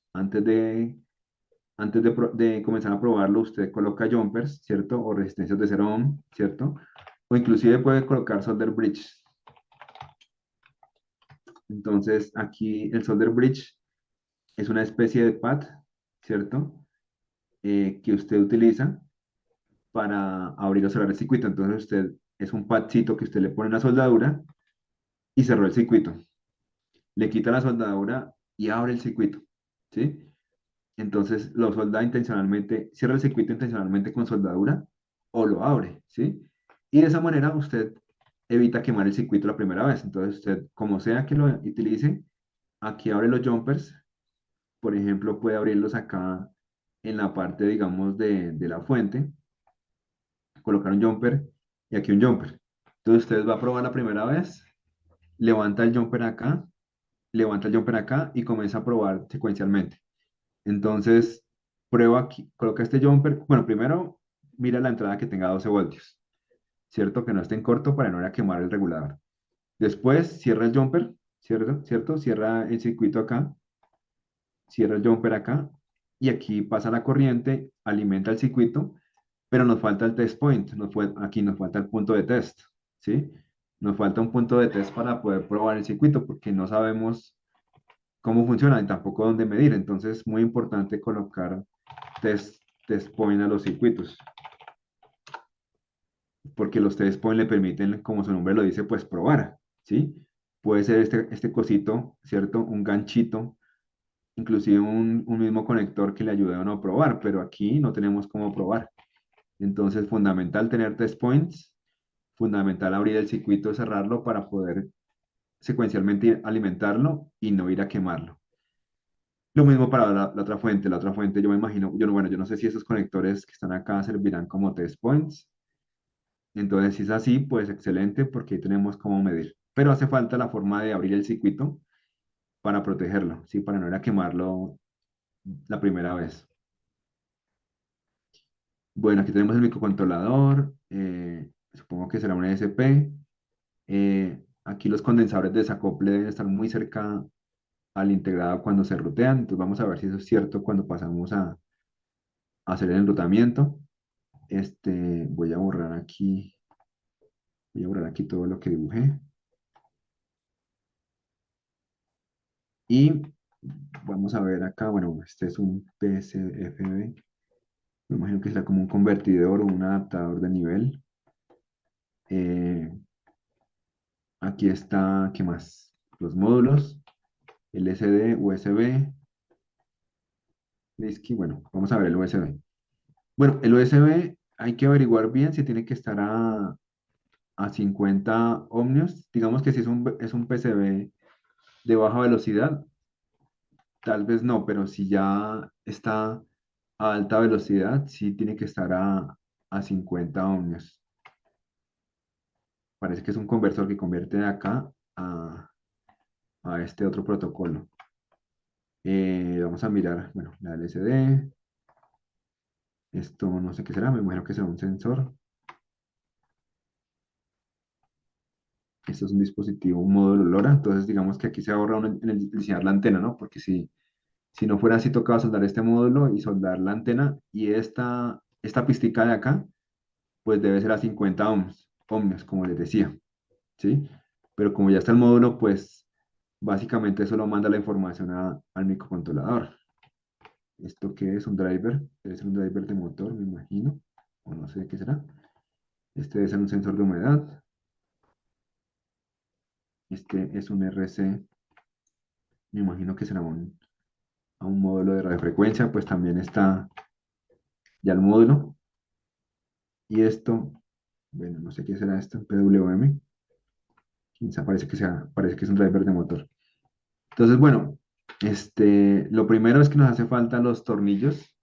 de comenzar a probarlo, usted coloca jumpers, ¿cierto? O resistencias de 0 ohm, ¿cierto? O inclusive puede colocar solder bridge. Entonces, aquí el solder bridge es una especie de pad, ¿cierto? Que usted utiliza para abrir o cerrar el circuito. Entonces, usted es un padcito que usted le pone una soldadura y cerró el circuito. Le quita la soldadura y abre el circuito, ¿sí? Entonces, lo solda intencionalmente, cierra el circuito intencionalmente con soldadura o lo abre, ¿sí? Y de esa manera usted evita quemar el circuito la primera vez. Entonces, usted, como sea que lo utilice, aquí abre los jumpers. Por ejemplo, puede abrirlos acá en la parte, digamos, de la fuente, colocar un jumper y aquí un jumper. Entonces, usted va a probar la primera vez, levanta el jumper acá, levanta el jumper acá y comienza a probar secuencialmente. Entonces, prueba aquí, coloca este jumper. Bueno, primero mira la entrada que tenga 12 voltios, ¿cierto? Que no esté en corto para no ir a quemar el regulador. Después cierra el jumper, ¿cierto? ¿Cierto? Cierra el circuito acá, cierra el jumper acá y aquí pasa la corriente, alimenta el circuito, pero nos falta el test point, aquí nos falta el punto de test, ¿sí? Nos falta un punto de test para poder probar el circuito porque no sabemos cómo funciona y tampoco dónde medir. Entonces, muy importante colocar test point a los circuitos, porque los test point le permiten, como su nombre lo dice, pues probar, ¿sí? Puede ser este cosito, ¿cierto? Un ganchito, inclusive un mismo conector que le ayude a uno a probar, pero aquí no tenemos cómo probar. Entonces, fundamental tener test points, fundamental abrir el circuito, cerrarlo para poder secuencialmente alimentarlo y no ir a quemarlo. Lo mismo para la otra fuente. La otra fuente, yo me imagino, bueno, yo no sé si esos conectores que están acá servirán como test points. Entonces, si es así, pues excelente, porque ahí tenemos cómo medir. Pero hace falta la forma de abrir el circuito para protegerlo, ¿sí? Para no ir a quemarlo la primera vez. Bueno, aquí tenemos el microcontrolador. Supongo que será un ESP. Aquí los condensadores de desacople deben estar muy cerca al integrado cuando se rutean. Entonces, vamos a ver si eso es cierto cuando pasamos a hacer el enrutamiento. Voy a borrar aquí, voy a borrar aquí todo lo que dibujé. Y vamos a ver acá, bueno, este es un PCFB. Me imagino que será como un convertidor o un adaptador de nivel. Eh, Aquí está, ¿qué más? Los módulos, LCD, USB, disky. Bueno, vamos a ver el USB. Bueno, el USB hay que averiguar bien si tiene que estar a 50 ohmios. Digamos que si es un PCB de baja velocidad, tal vez no, pero si ya está a alta velocidad, sí tiene que estar a 50 ohmios. Parece que es un conversor que convierte de acá a este otro protocolo. Vamos a mirar, bueno, la LCD. Esto no sé qué será, me imagino que será un sensor. Esto es un dispositivo, un módulo LoRa. Entonces, digamos que aquí se ahorra uno en el diseñar la antena, ¿no? Porque si no fuera así, tocaba soldar este módulo y soldar la antena. Y esta pistica de acá, pues debe ser a 50 ohmios, como les decía, ¿sí? Pero como ya está el módulo, pues básicamente solo manda la información al microcontrolador. ¿Esto qué es? Un driver. Debe ser un driver de motor, me imagino. O no sé qué será. Este debe ser un sensor de humedad. Este es un RC. Me imagino que será a un módulo de radiofrecuencia. Pues también está ya el módulo. Y esto, bueno, no sé qué será esto. PWM. Quizá parece que es un driver de motor. Entonces, bueno, lo primero es que nos hace falta los tornillos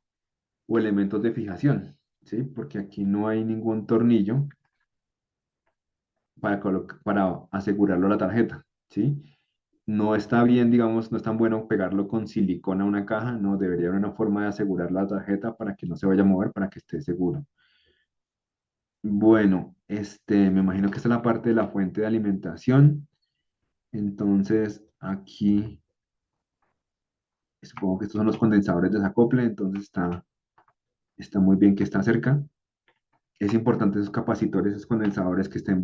o elementos de fijación, ¿sí? Porque aquí no hay ningún tornillo para asegurarlo a la tarjeta, ¿sí? No está bien, digamos, no es tan bueno pegarlo con silicona a una caja, no, debería haber una forma de asegurar la tarjeta para que no se vaya a mover, para que esté seguro. Bueno, me imagino que esta es la parte de la fuente de alimentación. Entonces, aquí supongo que estos son los condensadores de desacople, entonces está muy bien que está cerca. Es importante esos capacitores, esos condensadores que estén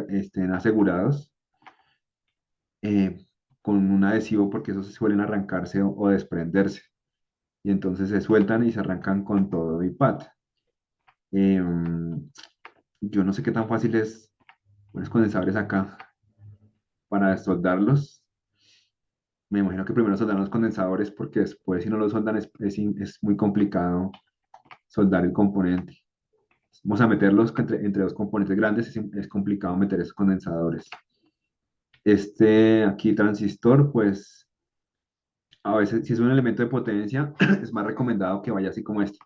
estén asegurados eh, con un adhesivo porque esos suelen arrancarse o desprenderse. Y entonces se sueltan y se arrancan con todo y pat. Yo no sé qué tan fácil es unos condensadores acá para soldarlos. Me imagino que primero soldan los condensadores porque después si no los soldan es muy complicado soldar el componente. Vamos a meterlos entre dos componentes grandes, es complicado meter esos condensadores. Este aquí transistor, pues a veces si es un elemento de potencia, es más recomendado que vaya así como este,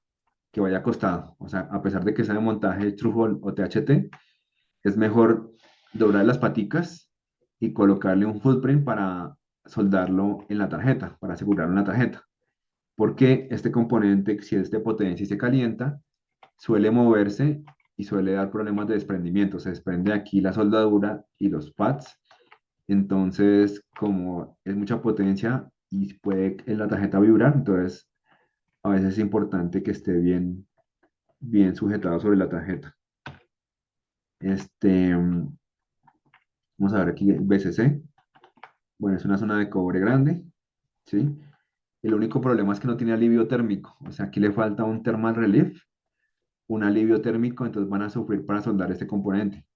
que vaya acostado. O sea, a pesar de que sea de montaje Trueform o THT, es mejor doblar las paticas y colocarle un footprint para soldarlo en la tarjeta, para asegurarlo en la tarjeta. Porque este componente, si es de potencia y se calienta, suele moverse y suele dar problemas de desprendimiento. Se desprende aquí la soldadura y los pads. Entonces, como es mucha potencia, y puede la tarjeta vibrar, entonces a veces es importante que esté bien sujetado sobre la tarjeta. Vamos a ver aquí el BCC. Bueno, es una zona de cobre grande, ¿sí? El único problema es que no tiene alivio térmico, o sea, aquí le falta un thermal relief, un alivio térmico, entonces van a sufrir para soldar este componente,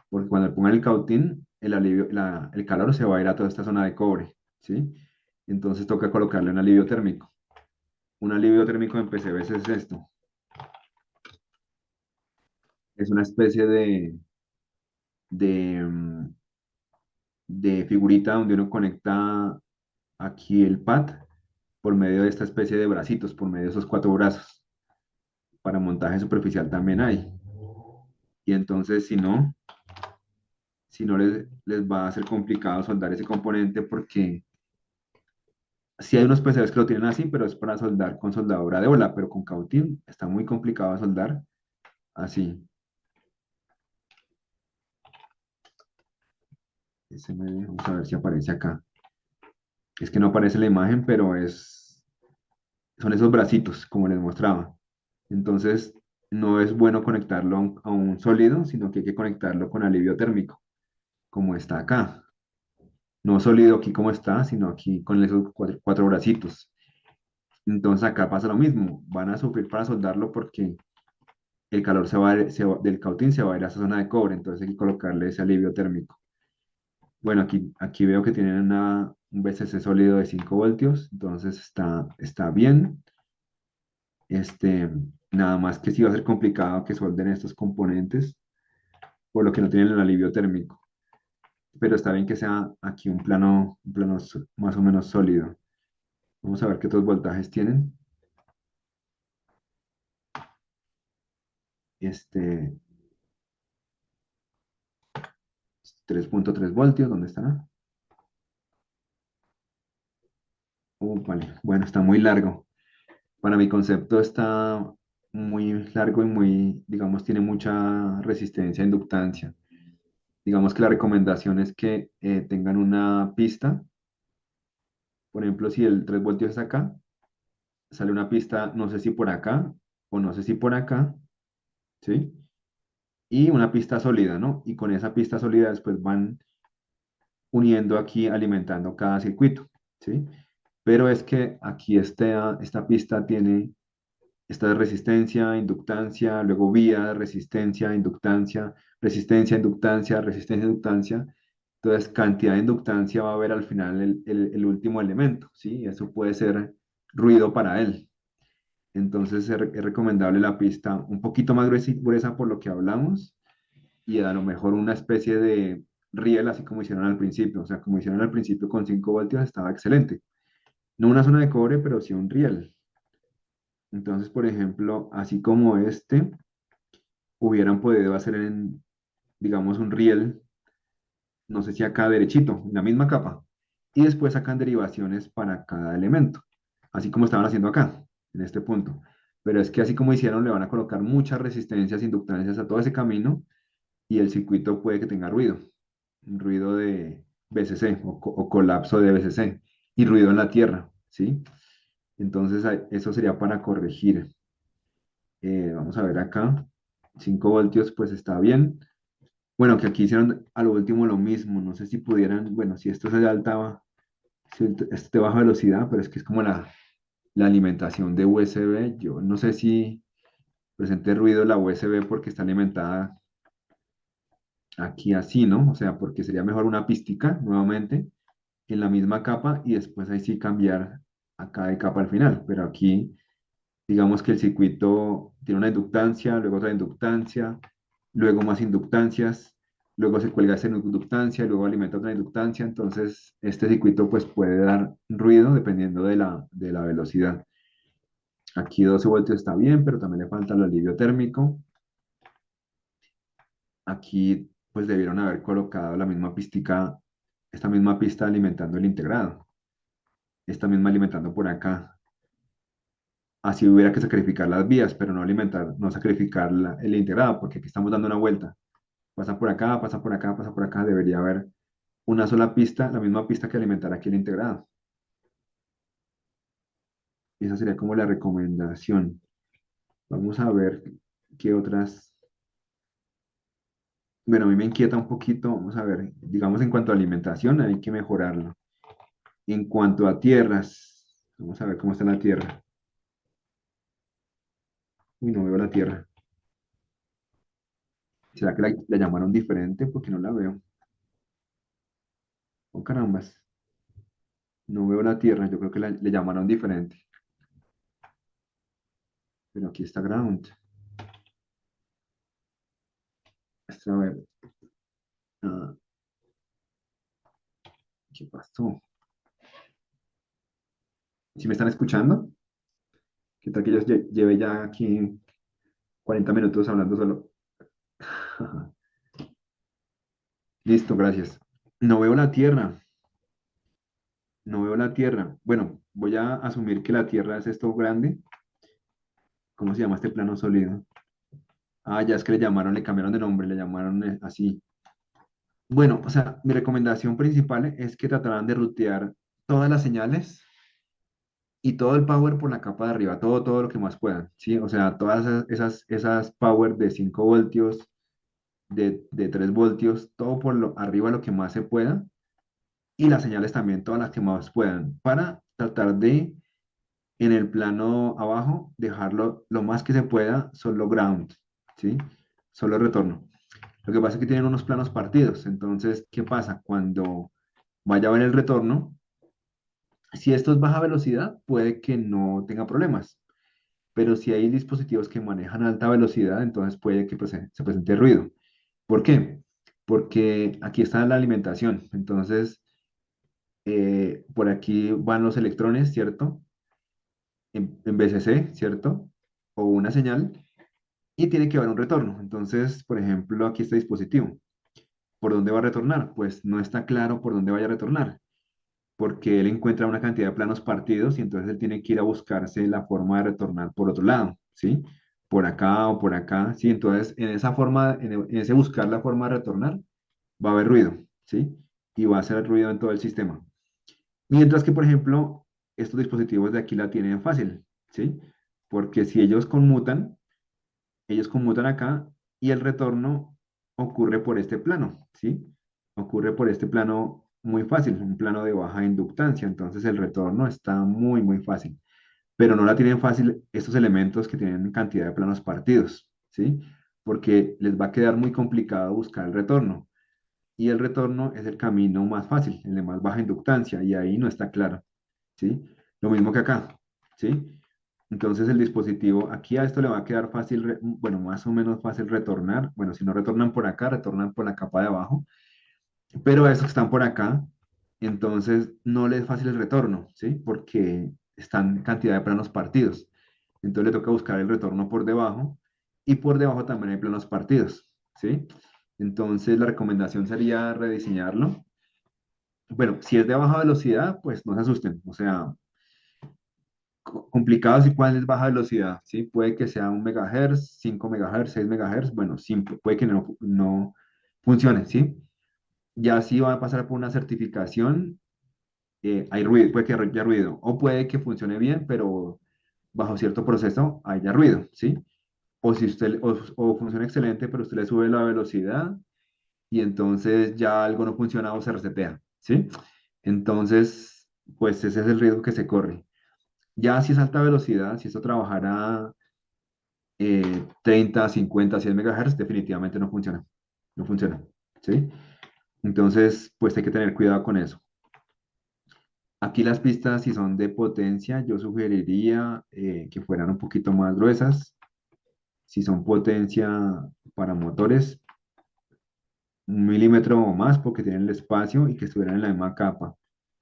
porque cuando le pongan el cautín, el calor se va a ir a toda esta zona de cobre, ¿sí? Entonces toca colocarle un alivio térmico. Un alivio térmico en PCBs es esto, es una especie de, mm, de figurita donde uno conecta aquí el pad por medio de esta especie de bracitos, por medio de esos cuatro brazos. Para montaje superficial también hay. Y entonces, si no les va a ser complicado soldar ese componente porque sí hay unos PCBs que lo tienen así, pero es para soldar con soldadura de ola, pero con cautín está muy complicado soldar así. Vamos a ver si aparece acá. Es que no aparece la imagen, pero son esos bracitos, como les mostraba. Entonces, no es bueno conectarlo a un sólido, sino que hay que conectarlo con alivio térmico, como está acá. No sólido aquí como está, sino aquí con esos cuatro bracitos. Entonces acá pasa lo mismo, van a sufrir para soldarlo porque el calor del cautín se va a ir a esa zona de cobre, entonces hay que colocarle ese alivio térmico. Bueno, aquí veo que tienen un VCC sólido de 5 voltios, entonces está bien. Este, nada más que sí va a ser complicado que solden estos componentes, por lo que no tienen el alivio térmico. Pero está bien que sea aquí un plano más o menos sólido. Vamos a ver qué otros voltajes tienen. Este, 3.3 voltios, ¿dónde está? Vale, bueno, está muy largo. Para mi concepto está muy largo y digamos, tiene mucha resistencia e inductancia. Digamos que la recomendación es que tengan una pista. Por ejemplo, si el 3 voltios es acá, sale una pista, no sé si por acá o no sé si por acá, ¿sí? Y una pista sólida, ¿no? Y con esa pista sólida después van uniendo aquí, alimentando cada circuito, ¿sí? Pero es que aquí esta pista tiene esta resistencia, inductancia, luego vía, resistencia, inductancia, resistencia, inductancia, resistencia, inductancia. Entonces, cantidad de inductancia va a haber al final el último elemento, ¿sí? Eso puede ser ruido para él. Entonces, es recomendable la pista un poquito más gruesa por lo que hablamos y a lo mejor una especie de riel, así como hicieron al principio. O sea, como hicieron al principio con 5 voltios, estaba excelente. No una zona de cobre, pero sí un riel. Entonces, por ejemplo, así como hubieran podido hacer digamos, un riel, no sé si acá derechito, en la misma capa, y después sacan derivaciones para cada elemento, así como estaban haciendo acá, en este punto. Pero es que así como hicieron, le van a colocar muchas resistencias, inductancias a todo ese camino, y el circuito puede que tenga ruido, un ruido de BCC o colapso de BCC, y ruido en la tierra, ¿sí? Entonces, eso sería para corregir. Vamos a ver acá. 5 voltios, pues está bien. Bueno, que aquí hicieron a lo último lo mismo. No sé si pudieran, bueno, si esto es de alta, si esto es de baja velocidad, pero es que es como la alimentación de USB. Yo no sé si presente ruido la USB porque está alimentada aquí así, ¿no? O sea, porque sería mejor una pística nuevamente en la misma capa y después ahí sí cambiar acá de capa al final. Pero aquí digamos que el circuito tiene una inductancia, luego otra inductancia, luego más inductancias, luego se cuelga esa inductancia, luego alimenta otra inductancia, entonces este circuito pues puede dar ruido dependiendo de la velocidad. Aquí 12 voltios está bien, pero también le falta el alivio térmico. Aquí pues debieron haber colocado la misma pistica, esta misma pista alimentando el integrado, esta misma alimentando por acá. Así hubiera que sacrificar las vías, pero no alimentar, no sacrificar el integrado, porque aquí estamos dando una vuelta. Pasa por acá, pasa por acá, pasa por acá. Debería haber una sola pista, la misma pista que alimentará aquí el integrado. Esa sería como la recomendación. Vamos a ver qué otras. Bueno, a mí me inquieta un poquito. Vamos a ver, digamos en cuanto a alimentación, hay que mejorarlo. En cuanto a tierras, vamos a ver cómo está la tierra. Uy, no veo la tierra. ¿Será que la llamaron diferente? Porque no la veo. Oh, carambas. No veo la tierra. Yo creo que le llamaron diferente. Pero aquí está ground. A ver. ah, ¿Qué pasó? ¿Sí me están escuchando? ¿Qué tal que yo lleve ya aquí 40 minutos hablando solo? Listo, gracias. No veo la tierra. No veo la tierra. Bueno, voy a asumir que la tierra es esto grande. ¿Cómo se llama este plano sólido? Ah, ya es que le llamaron, le cambiaron de nombre, le llamaron así. Bueno, o sea, mi recomendación principal es que trataran de rutear todas las señales y todo el power por la capa de arriba, todo lo que más puedan, ¿sí? O sea, todas esas power de 5 voltios, de 3 voltios, todo por lo, arriba lo que más se pueda y las señales también, todas las que más puedan, para tratar de, en el plano abajo, dejarlo lo más que se pueda solo ground, ¿sí? Solo retorno. Lo que pasa es que tienen unos planos partidos. Entonces, ¿qué pasa? Cuando vaya a ver el retorno, si esto es baja velocidad, puede que no tenga problemas. Pero si hay dispositivos que manejan alta velocidad, entonces puede que se presente ruido. ¿Por qué? Porque aquí está la alimentación. Entonces, por aquí van los electrones, ¿cierto? En VCC, ¿cierto? O una señal, y tiene que haber un retorno. Entonces, por ejemplo, aquí este dispositivo. ¿Por dónde va a retornar? Pues no está claro por dónde vaya a retornar, porque él encuentra una cantidad de planos partidos y entonces él tiene que ir a buscarse la forma de retornar por otro lado, ¿sí? Por acá o por acá, ¿sí? Entonces, en esa forma, en ese buscar la forma de retornar, va a haber ruido, ¿sí? Y va a hacer ruido en todo el sistema. Mientras que, por ejemplo, estos dispositivos de aquí la tienen fácil, ¿sí? Porque si ellos conmutan acá y el retorno ocurre por este plano, ¿sí? Ocurre por este plano muy fácil, un plano de baja inductancia, entonces el retorno está muy fácil, pero no la tienen fácil estos elementos que tienen cantidad de planos partidos, ¿sí? Porque les va a quedar muy complicado buscar el retorno y el retorno es el camino más fácil, el de más baja inductancia y ahí no está claro, ¿sí? Lo mismo que acá, ¿sí? Entonces el dispositivo, aquí a esto le va a quedar fácil, bueno, más o menos fácil retornar. Bueno, si no retornan por acá, retornan por la capa de abajo. Pero a estos que están por acá, entonces no les es fácil el retorno, ¿sí? Porque están cantidad de planos partidos. Entonces le toca buscar el retorno por debajo y por debajo también hay planos partidos, ¿sí? Entonces la recomendación sería rediseñarlo. Bueno, si es de baja velocidad, pues no se asusten. O sea, complicado si cuál es baja velocidad, ¿sí? Puede que sea 1 MHz, 5 MHz, 6 MHz, bueno, simple, puede que no funcione, ¿sí? Ya si va a pasar por una certificación, hay ruido, puede que haya ruido, o puede que funcione bien, pero bajo cierto proceso haya ruido, ¿sí? O si usted, o funciona excelente, pero usted le sube la velocidad y entonces ya algo no funciona o se resetea, ¿sí? Entonces, pues ese es el riesgo que se corre. Ya si es alta velocidad, si esto trabajara 30, 50, 100 MHz, definitivamente no funciona. No funciona. ¿Sí? Entonces, pues hay que tener cuidado con eso. Aquí las pistas, si son de potencia, yo sugeriría que fueran un poquito más gruesas. Si son potencia para motores, 1 milímetro o más, porque tienen el espacio y que estuvieran en la misma capa,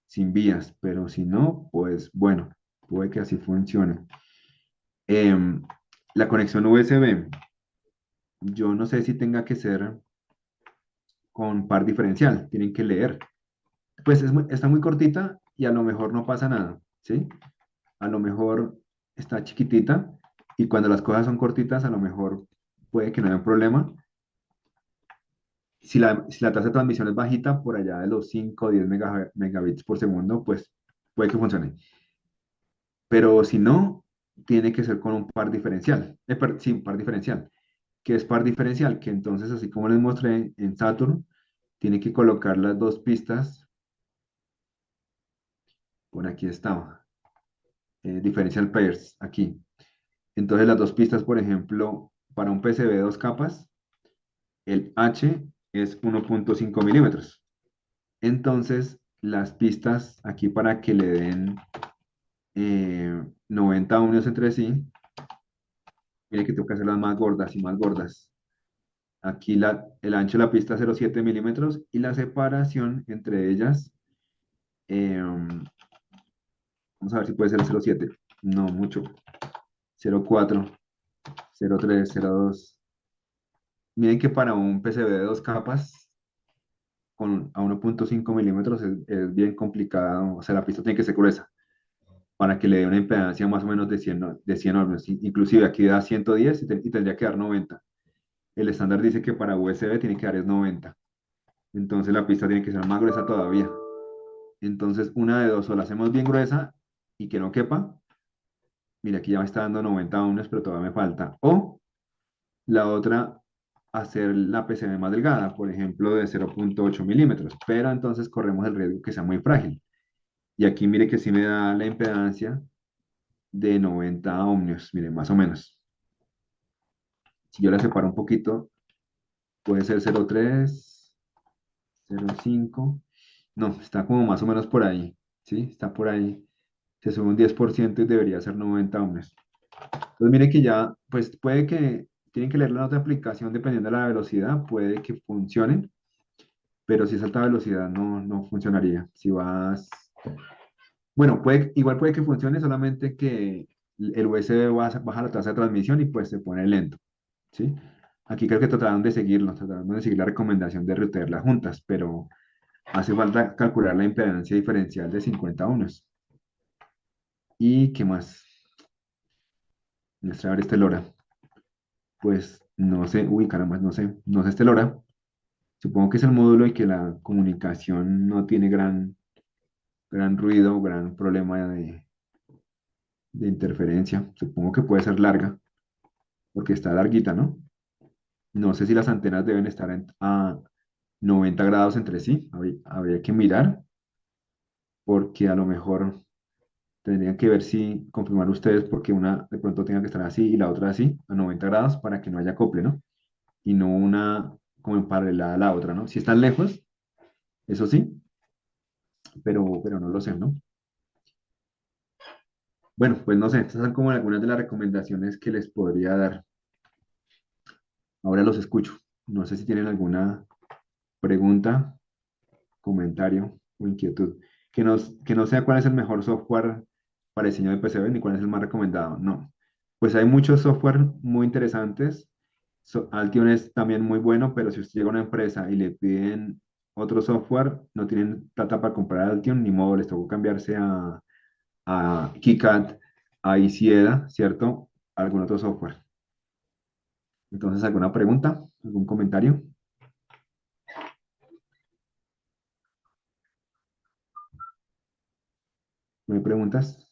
sin vías. Pero si no, pues bueno, puede que así funcione. Em, la conexión USB, yo no sé si tenga que ser con par diferencial, tienen que leer. Pues está muy cortita y a lo mejor no pasa nada, ¿sí? A lo mejor está chiquitita y cuando las cosas son cortitas, a lo mejor puede que no haya un problema. Si la tasa de transmisión es bajita, por allá de los 5 o 10 megabits por segundo, pues puede que funcione. pero si no, tiene que ser con un par diferencial. Sí, un par diferencial. ¿Qué es par diferencial? Que entonces, así como les mostré en Saturn, tiene que colocar las dos pistas, por aquí estaba, differential pairs, aquí. Entonces las dos pistas, por ejemplo, para un PCB de dos capas, el H es 1,5 milímetros. Entonces, las pistas aquí para que le den 90 ohmios entre sí, mire que tengo que hacerlas más gordas y más gordas. Aquí el ancho de la pista es 0,7 milímetros y la separación entre ellas, vamos a ver si puede ser 0,7. No mucho. 0,4, 0,3, 0,2. Miren que para un PCB de dos capas a 1,5 milímetros es bien complicado. O sea, la pista tiene que ser gruesa para que le dé una impedancia más o menos de 100 ohmios. Inclusive aquí da 110 y tendría que dar 90. El estándar dice que para USB tiene que dar es 90. Entonces la pista tiene que ser más gruesa todavía. Entonces una de dos, o la hacemos bien gruesa y que no quepa. Mira, aquí ya me está dando 90 ohmios, pero todavía me falta. O la otra, hacer la PCB más delgada, por ejemplo, de 0,8 milímetros. Pero entonces corremos el riesgo que sea muy frágil. Y aquí mire que sí me da la impedancia de 90 ohmios, mire, más o menos. Si yo la separo un poquito, puede ser 0,3, 0,5. No, está como más o menos por ahí, ¿sí? Está por ahí. Se sube un 10% y debería ser 90 ohmios. Entonces, mire que ya, pues puede que, tienen que leer la otra aplicación dependiendo de la velocidad, puede que funcione, pero si es alta velocidad no funcionaría. Si vas, bueno, igual puede que funcione, solamente que el USB baja la tasa de transmisión y pues se pone lento, ¿sí? Aquí creo que trataron de seguir la recomendación de rutearlas juntas, pero hace falta calcular la impedancia diferencial de 50 ohmios. ¿Y qué más? Nuestra este LoRa. Pues no sé, uy, caramba, no sé este LoRa. Supongo que es el módulo y que la comunicación no tiene gran ruido, gran problema de interferencia. Supongo que puede ser larga, porque está larguita, ¿no? No sé si las antenas deben estar a 90 grados entre sí. Habría que mirar, porque a lo mejor tendrían que ver si confirmar ustedes, porque una de pronto tenga que estar así y la otra así, a 90 grados, para que no haya acople, ¿no? Y no una como en paralela a la otra, ¿no? Si están lejos, eso sí, pero no lo sé, ¿no? Bueno, pues no sé, estas son como algunas de las recomendaciones que les podría dar. Ahora los escucho. No sé si tienen alguna pregunta, comentario o inquietud. Que no sea cuál es el mejor software para diseño de PCB ni cuál es el más recomendado. No. Pues hay muchos software muy interesantes. Altion es también muy bueno, pero si usted llega a una empresa y le piden otro software, no tienen plata para comprar Altion, ni modo, les tocó cambiarse a KiCad, a Isieda, ¿cierto? Algún otro software. Entonces, ¿alguna pregunta? ¿Algún comentario? ¿No hay preguntas?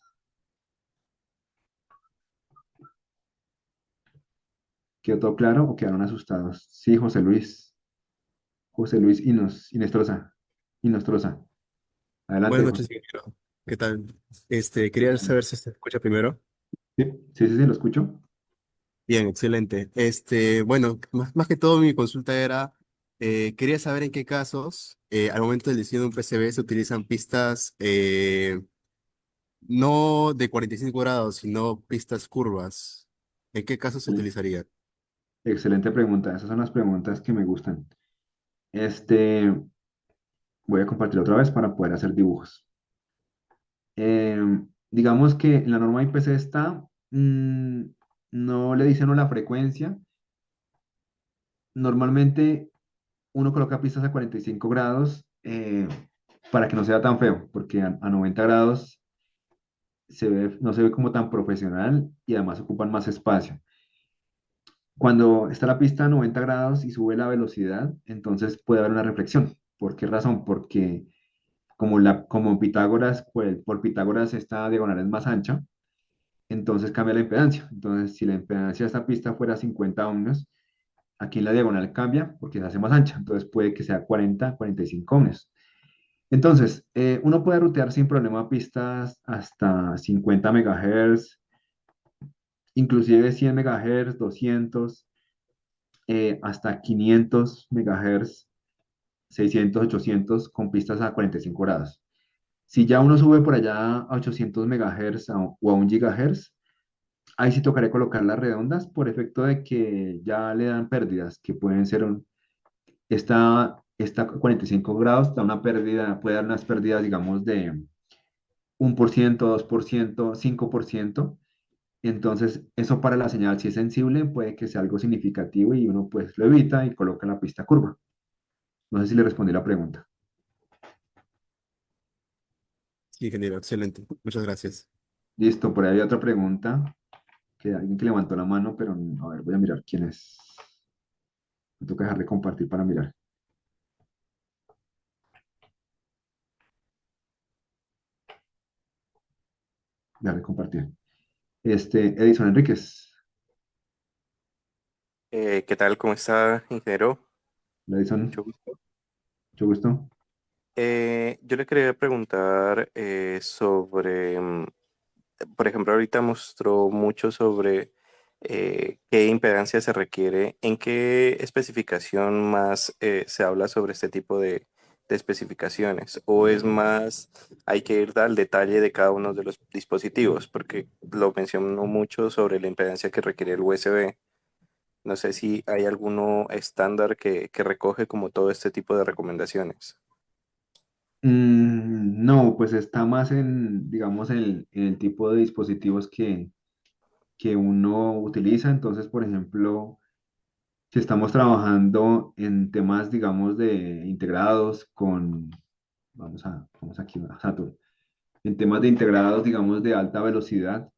¿Quedó todo claro o quedaron asustados? Sí, José Luis. José Luis Inestrosa. Inostrosa. Buenas Adelante, José. noches, ingeniero. ¿Qué tal? Quería saber si se escucha primero. Sí, sí, sí, sí, lo escucho. Bien, excelente. Bueno, más que todo mi consulta era, quería saber en qué casos, al momento del diseño de un PCB se utilizan pistas no de 45 grados, sino pistas curvas. ¿En qué casos se utilizaría? Excelente pregunta. Esas son las preguntas que me gustan. Este, voy a compartir otra vez para poder hacer dibujos. Digamos que en la norma IPC está, no le dicen la frecuencia. Normalmente uno coloca pistas a 45 grados para que no sea tan feo, porque a 90 grados no se ve como tan profesional y además ocupan más espacio. Cuando está la pista a 90 grados y sube la velocidad, entonces puede haber una reflexión. ¿Por qué razón? Porque como Pitágoras, pues, por Pitágoras esta diagonal es más ancha, entonces cambia la impedancia. Entonces, si la impedancia de esta pista fuera 50 ohmios, aquí en la diagonal cambia porque se hace más ancha, entonces puede que sea 40, 45 ohmios. Entonces, uno puede rutear sin problema pistas hasta 50 megahertz, inclusive 100 megahertz, 200, hasta 500 megahertz, 600, 800 con pistas a 45 grados. Si ya uno sube por allá a 800 megahertz o a 1 gigahertz, ahí sí tocaría colocar las redondas por efecto de que ya le dan pérdidas, que pueden ser esta 45 grados, da una pérdida, puede dar unas pérdidas, digamos, de 1%, 2%, 5%. Entonces, eso para la señal, si es sensible, puede que sea algo significativo y uno pues lo evita y coloca la pista curva. No sé si le respondí la pregunta. Sí, ingeniero, excelente. Muchas gracias. Listo, por ahí había otra pregunta, que alguien que levantó la mano, pero a ver, voy a mirar quién es. Me toca dejar de compartir para mirar. Dejar de compartir. Edison Enríquez. ¿Qué tal? ¿Cómo está, ingeniero? Hola, Edison, Mucho gusto. mucho gusto. Yo le quería preguntar sobre, por ejemplo, ahorita mostró mucho sobre qué impedancia se requiere, en qué especificación más se habla sobre este tipo de especificaciones, o es más, hay que ir al detalle de cada uno de los dispositivos, porque lo mencionó mucho sobre la impedancia que requiere el USB. No sé si hay alguno estándar que recoge como todo este tipo de recomendaciones. No, pues está más en, digamos, en el tipo de dispositivos que uno utiliza. Entonces, por ejemplo, si estamos trabajando en temas, digamos, de integrados con, vamos aquí a Saturn, en temas de integrados, digamos, de alta velocidad,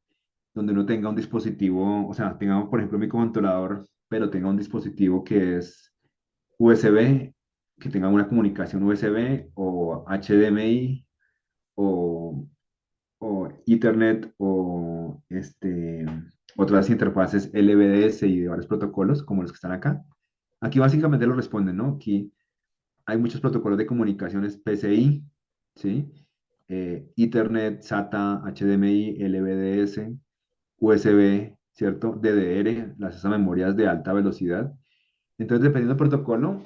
donde uno tenga un dispositivo, o sea, tenga, por ejemplo, mi controlador, pero tenga un dispositivo que es USB, que tenga una comunicación USB o HDMI o, o Ethernet o otras interfaces LVDS y de varios protocolos como los que están acá. Aquí básicamente lo responden, ¿no? Aquí hay muchos protocolos de comunicaciones PCI, ¿sí? Ethernet, SATA, HDMI, LVDS, USB, ¿cierto? DDR, esas memorias de alta velocidad. Entonces, dependiendo del protocolo,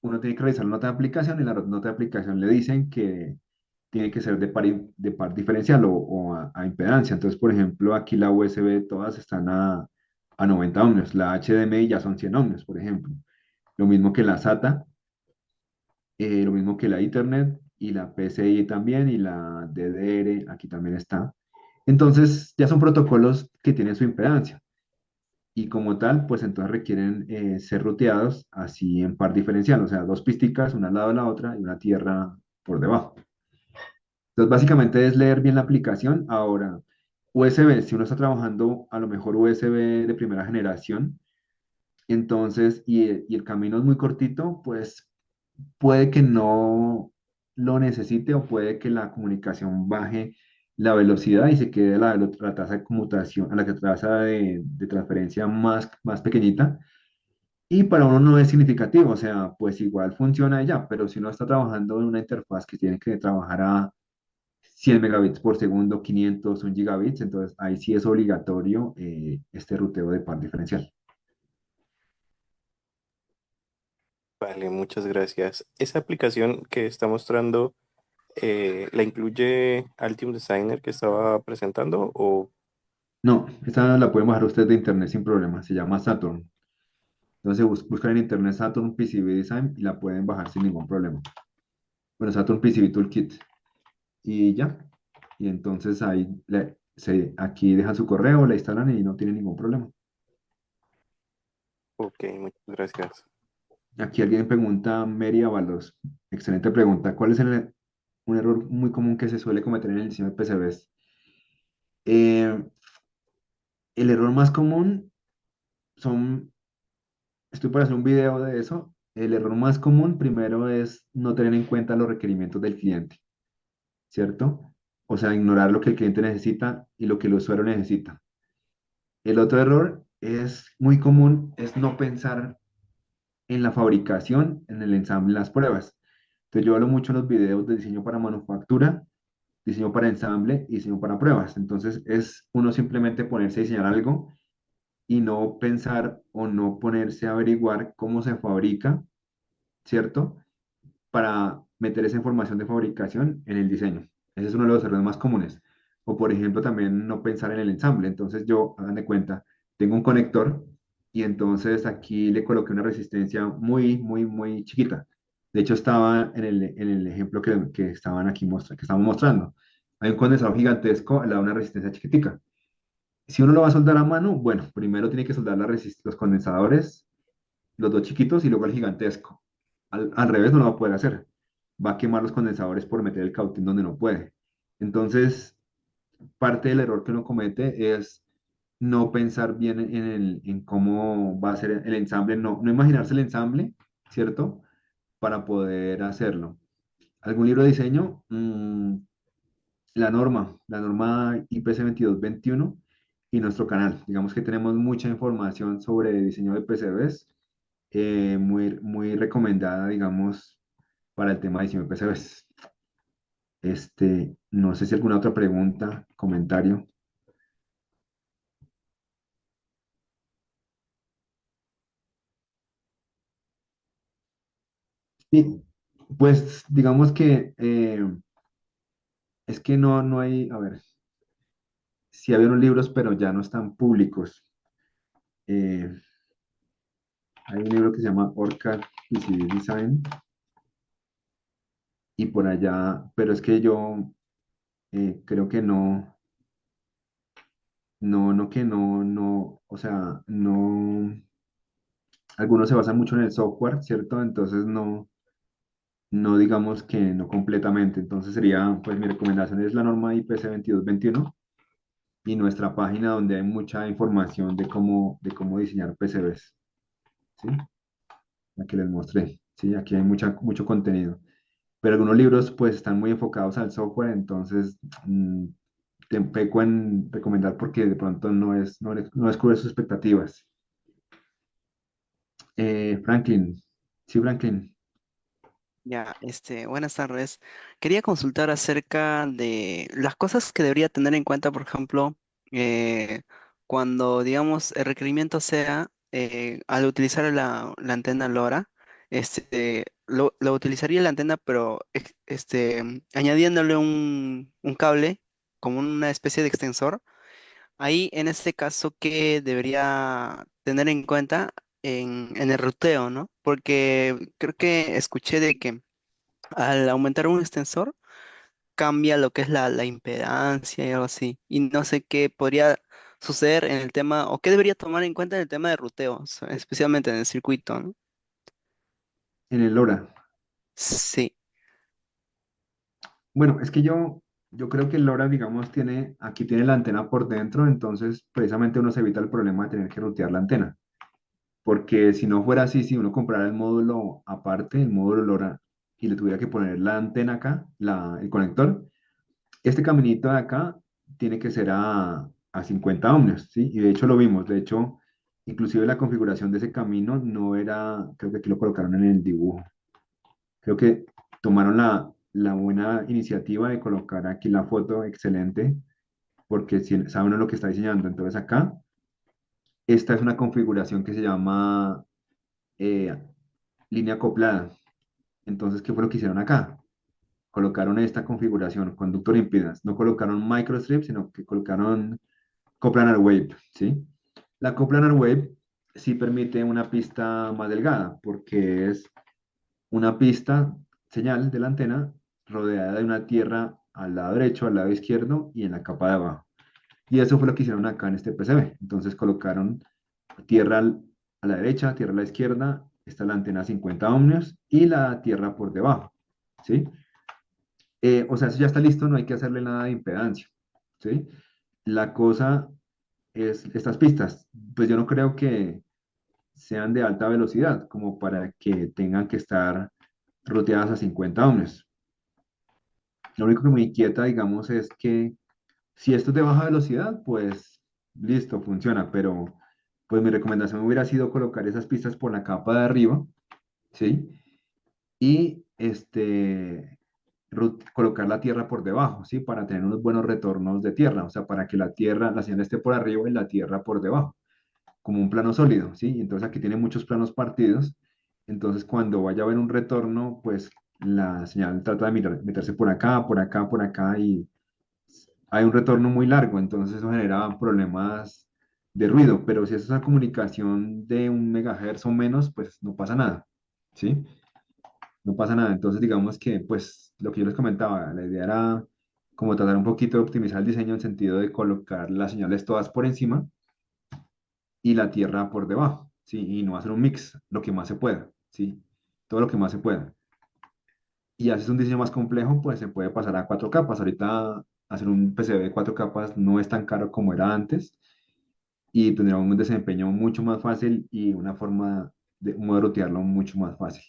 uno tiene que revisar la nota de aplicación y en la nota de aplicación le dicen que tiene que ser de par diferencial o a impedancia. Entonces, por ejemplo, aquí la USB todas están a 90 ohmios, la HDMI ya son 100 ohmios, por ejemplo. Lo mismo que la SATA, lo mismo que la Ethernet y la PCI también y la DDR, aquí también está. Entonces, ya son protocolos que tienen su impedancia y como tal, pues entonces requieren ser ruteados así en par diferencial, o sea, dos pisticas, una al lado de la otra y una tierra por debajo. Entonces, básicamente es leer bien la aplicación. Ahora, USB, si uno está trabajando a lo mejor USB de primera generación, entonces, y el camino es muy cortito, pues puede que no lo necesite o puede que la comunicación baje la velocidad y se quede la tasa de conmutación, a la que tasa de transferencia más pequeñita. Y para uno no es significativo, o sea, pues igual funciona ya, pero si uno está trabajando en una interfaz que tiene que trabajar a 100 megabits por segundo, 500, 1 gigabits, entonces ahí sí es obligatorio este ruteo de par diferencial. Vale, muchas gracias. ¿Esa aplicación que está mostrando la incluye Altium Designer que estaba presentando o No, esta la pueden bajar ustedes de internet sin problema, se llama Saturn. Entonces buscan en internet Saturn PCB Design y la pueden bajar sin ningún problema. Bueno, Saturn PCB Toolkit y ya. Y entonces ahí aquí dejan su correo, la instalan y no tienen ningún problema. ok, muchas gracias. Aquí alguien pregunta, Mary Avalos, excelente pregunta, ¿cuál es un error muy común que se suele cometer en el diseño de PCBs? Eh, el error más común son, estoy por hacer un video de eso, el error más común primero es no tener en cuenta los requerimientos del cliente, ¿cierto? o sea, ignorar lo que el cliente necesita y lo que el usuario necesita. El otro error es muy común, es no pensar en la fabricación, en el ensamble, en las pruebas. Entonces yo hablo mucho en los videos de diseño para manufactura, diseño para ensamble y diseño para pruebas. Entonces es uno simplemente ponerse a diseñar algo y no pensar o no ponerse a averiguar cómo se fabrica, ¿cierto? Para meter esa información de fabricación en el diseño. Ese es uno de los errores más comunes. O por ejemplo, también no pensar en el ensamble. Entonces yo, hagan de cuenta, tengo un conector y entonces aquí le coloqué una resistencia muy chiquita. De hecho, estaba en el ejemplo que estaban aquí que estamos mostrando. Hay un condensador gigantesco al lado de una resistencia chiquitica. Si uno lo va a soldar a mano, bueno, primero tiene que soldar los condensadores, los dos chiquitos y luego el gigantesco. Al revés no lo va a poder hacer. Va a quemar los condensadores por meter el cautín donde no puede. Entonces, parte del error que uno comete es no pensar bien en cómo va a ser el ensamble, no imaginarse el ensamble, ¿cierto? Para poder hacerlo. ¿Algún libro de diseño? La norma IPC 2221 y nuestro canal. Digamos que tenemos mucha información sobre diseño de PCBs, muy recomendada, digamos, para el tema de diseño de PCBs. No sé si alguna otra pregunta, comentario. Sí, pues digamos que es que no hay, a ver, sí había unos libros, pero ya no están públicos. Eh, Hay un libro que se llama OrCAD PCB Design y por allá, pero es que yo creo que o sea, no, algunos se basan mucho en el software, ¿cierto? Entonces no digamos que no completamente. Entonces sería, pues mi recomendación es la norma IPC 2221 y nuestra página donde hay mucha información de cómo diseñar PCBs, ¿sí? La que les mostré, ¿sí? Aquí hay mucho contenido. Pero algunos libros pues están muy enfocados al software, entonces te peco en recomendar porque de pronto no descubre sus expectativas. Franklin, sí, Franklin, Ya, buenas tardes. Quería consultar acerca de las cosas que debería tener en cuenta, por ejemplo, cuando, digamos, el requerimiento sea al utilizar la antena LoRa, lo utilizaría la antena, pero añadiéndole un cable como una especie de extensor. Ahí, en este caso, ¿qué debería tener en cuenta en el ruteo, ¿no? Porque creo que escuché de que al aumentar un extensor, cambia lo que es la impedancia y algo así. Y no sé qué podría suceder en el tema, o qué debería tomar en cuenta en el tema de ruteos, especialmente en el circuito, ¿no? en el LoRa. Sí, Bueno, es que yo creo que el LoRa, digamos, aquí tiene la antena por dentro, entonces precisamente uno se evita el problema de tener que rutear la antena. Porque si no fuera así, si uno comprara el módulo aparte, el módulo LoRa, y le tuviera que poner la antena acá, el conector, este caminito de acá tiene que ser a 50 ohmios, ¿sí? Y de hecho lo vimos, de hecho, inclusive la configuración de ese camino no era, creo que aquí lo colocaron en el dibujo. Creo que tomaron la buena iniciativa de colocar aquí la foto excelente, porque si, sabe uno lo que está diseñando. Entonces acá, esta es una configuración que se llama eh, línea acoplada. Entonces, ¿qué fue lo que hicieron acá? Colocaron esta configuración, conductor impedance. No colocaron microstrip, sino que colocaron coplanar wave, ¿sí? La coplanar wave sí permite una pista más delgada, porque es una pista, señal de la antena, rodeada de una tierra al lado derecho, al lado izquierdo y en la capa de abajo. Y eso fue lo que hicieron acá en este PCB. Entonces colocaron tierra a la derecha, tierra a la izquierda, está la antena a 50 ohmios y la tierra por debajo, ¿sí? O sea, eso ya está listo, no hay que hacerle nada de impedancia, ¿sí? La cosa es estas pistas, pues yo no creo que sean de alta velocidad como para que tengan que estar roteadas a 50 ohmios. Lo único que me inquieta, digamos, es que si esto es de baja velocidad, pues listo, funciona, pero pues mi recomendación hubiera sido colocar esas pistas por la capa de arriba, ¿sí? Y colocar la tierra por debajo, ¿sí? Para tener unos buenos retornos de tierra, o sea, para que la tierra, la señal esté por arriba y la tierra por debajo, como un plano sólido, ¿sí? Entonces aquí tiene muchos planos partidos, entonces cuando vaya a haber un retorno, pues la señal trata de meterse por acá, por acá, por acá y hay un retorno muy largo, entonces eso genera problemas de ruido, pero si es una comunicación de 1 MHz o menos, pues no pasa nada, ¿sí? No pasa nada. Entonces, digamos que, pues, lo que yo les comentaba, la idea era como tratar un poquito de optimizar el diseño en sentido de colocar las señales todas por encima y la tierra por debajo, ¿sí? Y no hacer un mix, lo que más se pueda, ¿sí? Todo lo que más se pueda. Y haces un diseño más complejo, pues se puede pasar a 4 capas. Ahorita hacer un PCB de 4 capas no es tan caro como era antes y tendrá un desempeño mucho más fácil y una forma de rutearlo mucho más fácil.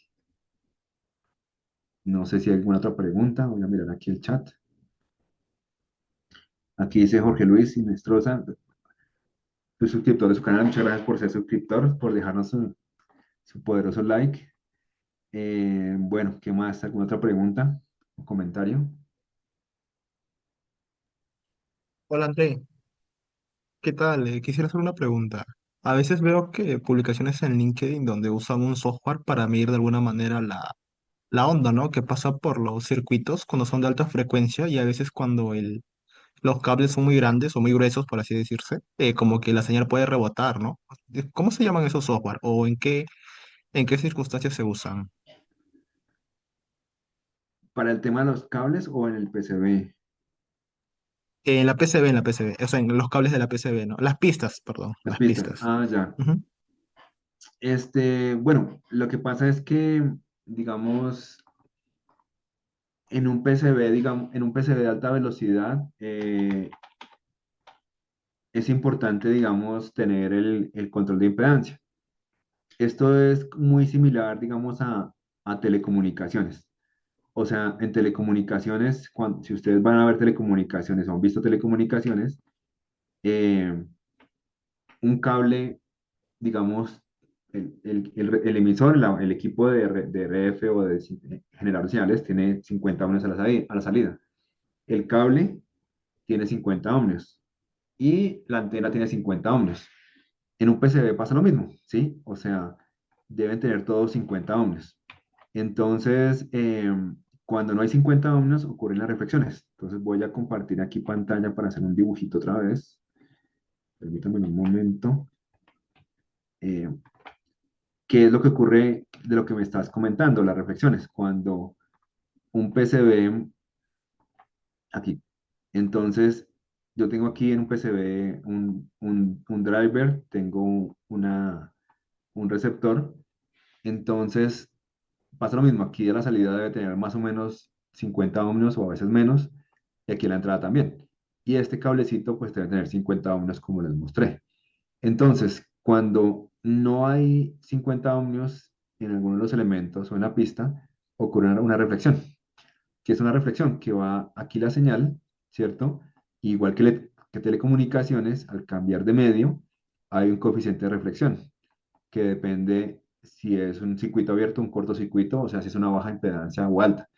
No sé si hay alguna otra pregunta. Voy a mirar aquí el chat. Aquí dice Jorge Luis Sinestrosa, soy suscriptor de su canal. Muchas gracias por ser suscriptor, por dejarnos su poderoso like. Bueno, ¿qué más? ¿Alguna otra pregunta o comentario? Hola André, ¿qué tal? Quisiera hacer una pregunta. A veces veo que publicaciones en LinkedIn donde usan un software para medir de alguna manera la onda, ¿no? Que pasa por los circuitos cuando son de alta frecuencia y a veces cuando los cables son muy grandes o muy gruesos, por así decirse, como que la señal puede rebotar, ¿no? ¿Cómo se llaman esos software o en qué circunstancias se usan? ¿Para el tema de los cables o en el PCB? En la PCB, o sea, en los cables de la PCB, ¿no? Las pistas, perdón, Las las pistas. pistas. Ah, ya. Ujú. Bueno, lo que pasa es que, digamos, en un PCB, digamos, en un PCB de alta velocidad, es importante, digamos, tener el control de impedancia. Esto es muy similar, digamos, a telecomunicaciones. O sea, en telecomunicaciones, si ustedes van a ver telecomunicaciones o han visto telecomunicaciones, eh, un cable, digamos, el emisor, el equipo de RF o de generador de señales tiene 50 ohmios a la salida. El cable tiene 50 ohmios y la antena tiene 50 ohmios. En un PCB pasa lo mismo, ¿sí? O sea, deben tener todos 50 ohmios. Entonces, cuando no hay 50 ohmios, ocurren las reflexiones. Entonces, voy a compartir aquí pantalla para hacer un dibujito otra vez. Permítanme un momento. Eh, ¿Qué es lo que ocurre de lo que me estás comentando? Las reflexiones. Cuando un PCB, aquí, entonces, yo tengo aquí en un PCB un driver, tengo un receptor. Entonces, pasa lo mismo, aquí a la salida debe tener más o menos 50 ohmios o a veces menos, y aquí a la entrada también. Y este cablecito pues debe tener 50 ohmios como les mostré. Entonces, cuando no hay 50 ohmios en alguno de los elementos o en la pista, ocurre una reflexión. ¿Que es una reflexión? Que va aquí la señal, ¿cierto? Igual que telecomunicaciones, al cambiar de medio, hay un coeficiente de reflexión que depende si es un circuito abierto, un cortocircuito, o sea, si es una baja impedancia o alta.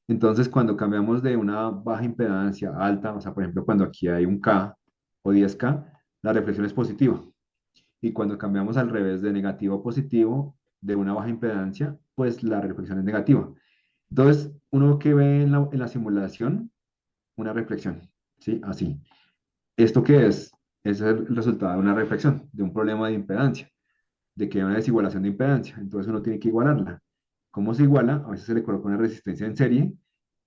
Entonces, cuando cambiamos de una baja impedancia a alta, o sea, por ejemplo, cuando aquí hay un K o 10K, la reflexión es positiva. Y cuando cambiamos al revés de negativo a positivo, de una baja impedancia, pues la reflexión es negativa. Entonces, uno que ve en la simulación, una reflexión, ¿sí? Así. ¿Esto qué es? Es el resultado de una reflexión, de un problema de impedancia, de que hay una desigualación de impedancia. Entonces uno tiene que igualarla. ¿Cómo se iguala? A veces se le coloca una resistencia en serie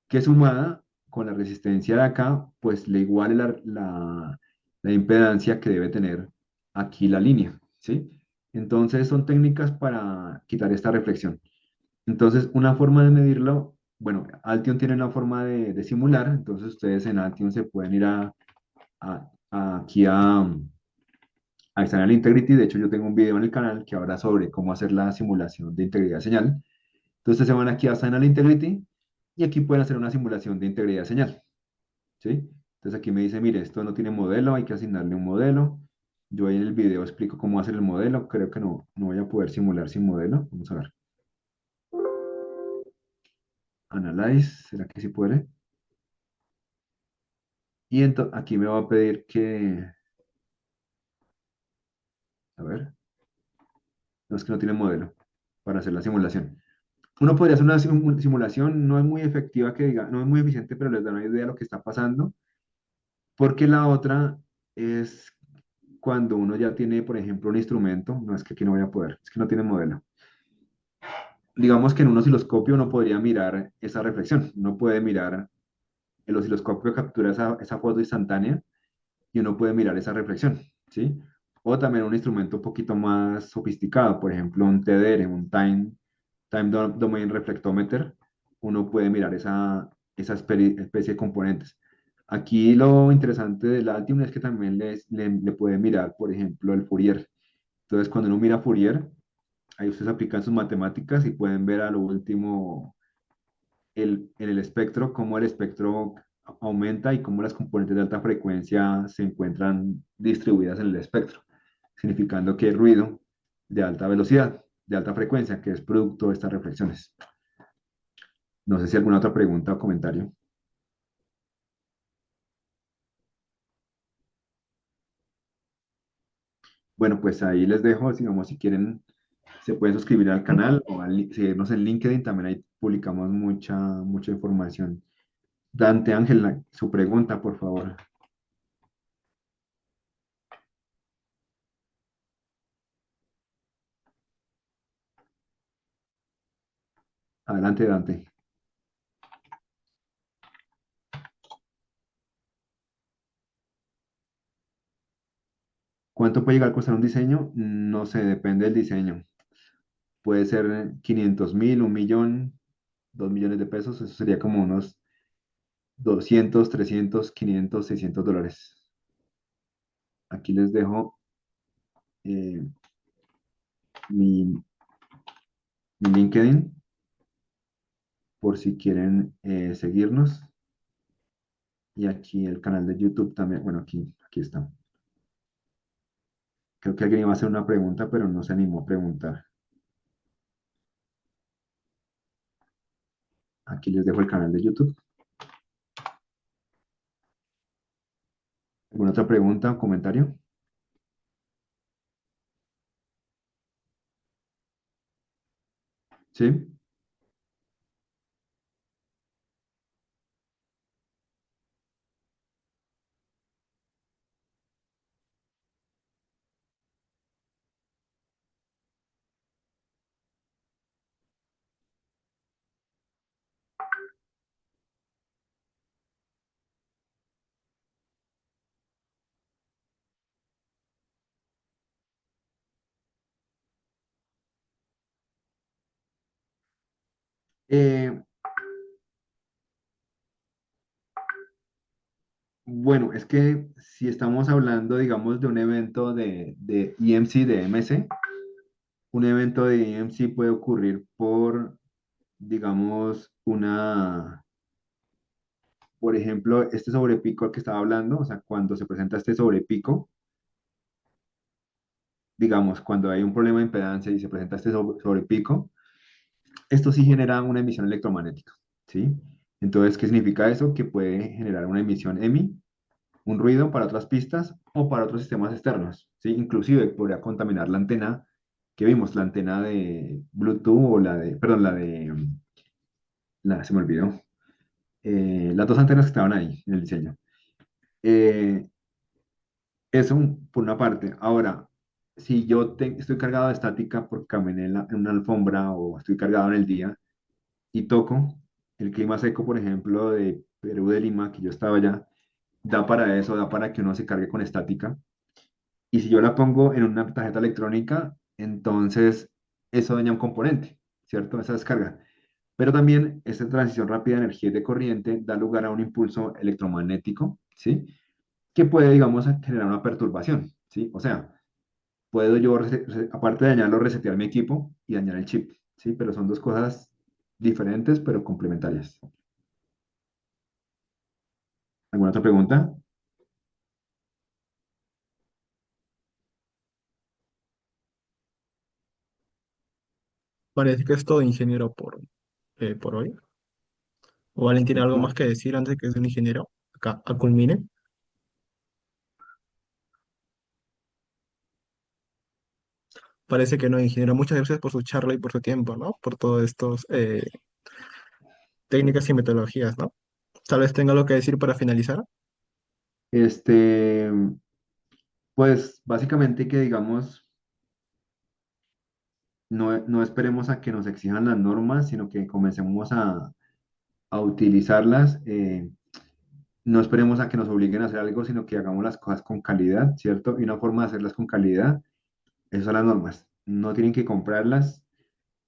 que sumada con la resistencia de acá, pues le iguale la impedancia que debe tener aquí la línea, ¿sí? Entonces son técnicas para quitar esta reflexión. Entonces una forma de medirlo, bueno, Altion tiene una forma de simular, entonces ustedes en Altion se pueden ir aquí a External Integrity. De hecho, yo tengo un video en el canal que habla sobre cómo hacer la simulación de integridad de señal. Entonces se van aquí a External Integrity y aquí pueden hacer una simulación de integridad de señal, ¿sí? Entonces aquí me dice, mire, esto no tiene modelo, hay que asignarle un modelo. Yo ahí en el video explico cómo hacer el modelo, creo que no voy a poder simular sin modelo. Vamos a ver. Analyze, ¿será que sí puede? Y aquí me va a pedir que, a ver, no es que no tiene modelo para hacer la simulación. Uno podría hacer una simulación, no es muy efectiva que diga, no es muy eficiente, pero les da una idea de lo que está pasando, porque la otra es cuando uno ya tiene, por ejemplo, un instrumento, no es que aquí no voy a poder, es que no tiene modelo. Digamos que en un osciloscopio uno podría mirar esa reflexión, uno puede mirar, el osciloscopio captura esa foto instantánea y uno puede mirar esa reflexión, ¿sí? O también un instrumento un poquito más sofisticado, por ejemplo, un TDR, un Time Domain Reflectometer, uno puede mirar especie de componentes. Aquí lo interesante del Altium es que también le puede mirar, por ejemplo, el Fourier. Entonces, cuando uno mira Fourier, ahí ustedes aplican sus matemáticas y pueden ver a lo último en el espectro, cómo el espectro aumenta y cómo las componentes de alta frecuencia se encuentran distribuidas en el espectro, significando que hay ruido de alta velocidad, de alta frecuencia, que es producto de estas reflexiones. No sé si alguna otra pregunta o comentario. Bueno, pues ahí les dejo, digamos, si quieren, se pueden suscribir al canal o seguirnos en LinkedIn, también ahí publicamos mucha información. Dante Ángel, su pregunta, por favor. Adelante, Dante. ¿Cuánto puede llegar a costar un diseño? No sé, depende del diseño. Puede ser 500.000, 1.000.000, 2 millones de pesos. Eso sería como unos 200, 300, 500, $600. Aquí les dejo eh, mi, mi LinkedIn por si quieren seguirnos. Y aquí el canal de YouTube también. Bueno, aquí está. Creo que alguien iba a hacer una pregunta, pero no se animó a preguntar. Aquí les dejo el canal de YouTube. ¿Alguna otra pregunta o comentario? ¿Sí? Eh, bueno, es que si estamos hablando, digamos, de un evento de EMC, de MC, un evento de EMC puede ocurrir por, digamos, por ejemplo, este sobrepico al que estaba hablando, o sea, cuando se presenta este sobrepico, digamos, cuando hay un problema de impedancia y se presenta este sobrepico, esto sí genera una emisión electromagnética, ¿sí? Entonces, ¿qué significa eso? Que puede generar una emisión EMI, un ruido para otras pistas o para otros sistemas externos, ¿sí? Inclusive podría contaminar la antena que vimos, la antena de Bluetooth o perdón, se me olvidó, las dos antenas que estaban ahí en el diseño. Eh, Eso por una parte. Ahora, si yo estoy cargado de estática porque caminé en una alfombra o estoy cargado en el día y toco, el clima seco, por ejemplo, de Perú de Lima, que yo estaba allá, da para eso, da para que uno se cargue con estática. Y si yo la pongo en una tarjeta electrónica, entonces eso daña un componente, ¿cierto? Esa descarga. Pero también esta transición rápida de energía y de corriente da lugar a un impulso electromagnético, ¿sí? Que puede, digamos, generar una perturbación, ¿sí? O sea, puedo yo, aparte de dañarlo, resetear mi equipo y dañar el chip, ¿sí? Pero son dos cosas diferentes, pero complementarias. ¿Alguna otra pregunta? Parece que es todo ingeniero por hoy. ¿O alguien tiene algo más No. que decir antes de que sea un ingeniero? Acá, culmine. Parece que no, ingeniero. Muchas gracias por su charla y por su tiempo, ¿no? Por todas estas técnicas y metodologías, ¿no? Tal vez tenga algo que decir para finalizar. Este, pues básicamente que digamos, no esperemos a que nos exijan las normas, sino que comencemos a utilizarlas. No esperemos a que nos obliguen a hacer algo, sino que hagamos las cosas con calidad, ¿cierto? Y una forma de hacerlas con calidad, esas son las normas. No tienen que comprarlas,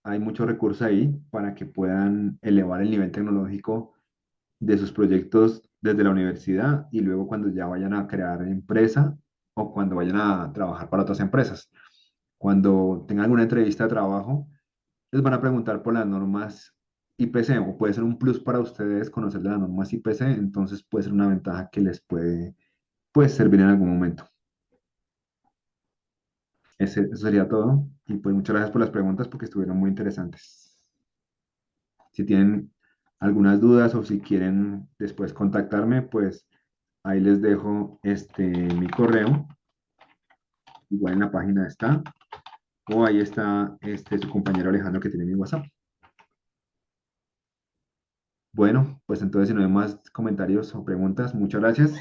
hay muchos recursos ahí para que puedan elevar el nivel tecnológico de sus proyectos desde la universidad y luego cuando ya vayan a crear empresa o cuando vayan a trabajar para otras empresas. Cuando tengan alguna entrevista de trabajo, les van a preguntar por las normas IPC o puede ser un plus para ustedes conocer las normas IPC, entonces puede ser una ventaja que les puede pues, servir en algún momento. Eso sería todo y pues muchas gracias por las preguntas porque estuvieron muy interesantes. Si tienen algunas dudas o si quieren después contactarme, pues ahí les dejo mi correo, igual en la página está, o ahí está su compañero Alejandro que tiene mi WhatsApp. Bueno, pues entonces si no hay más comentarios o preguntas, muchas gracias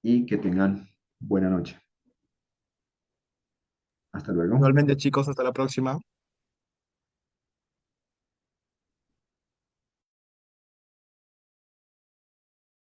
y que tengan buena noche. Hasta luego. Igualmente, chicos, hasta la próxima.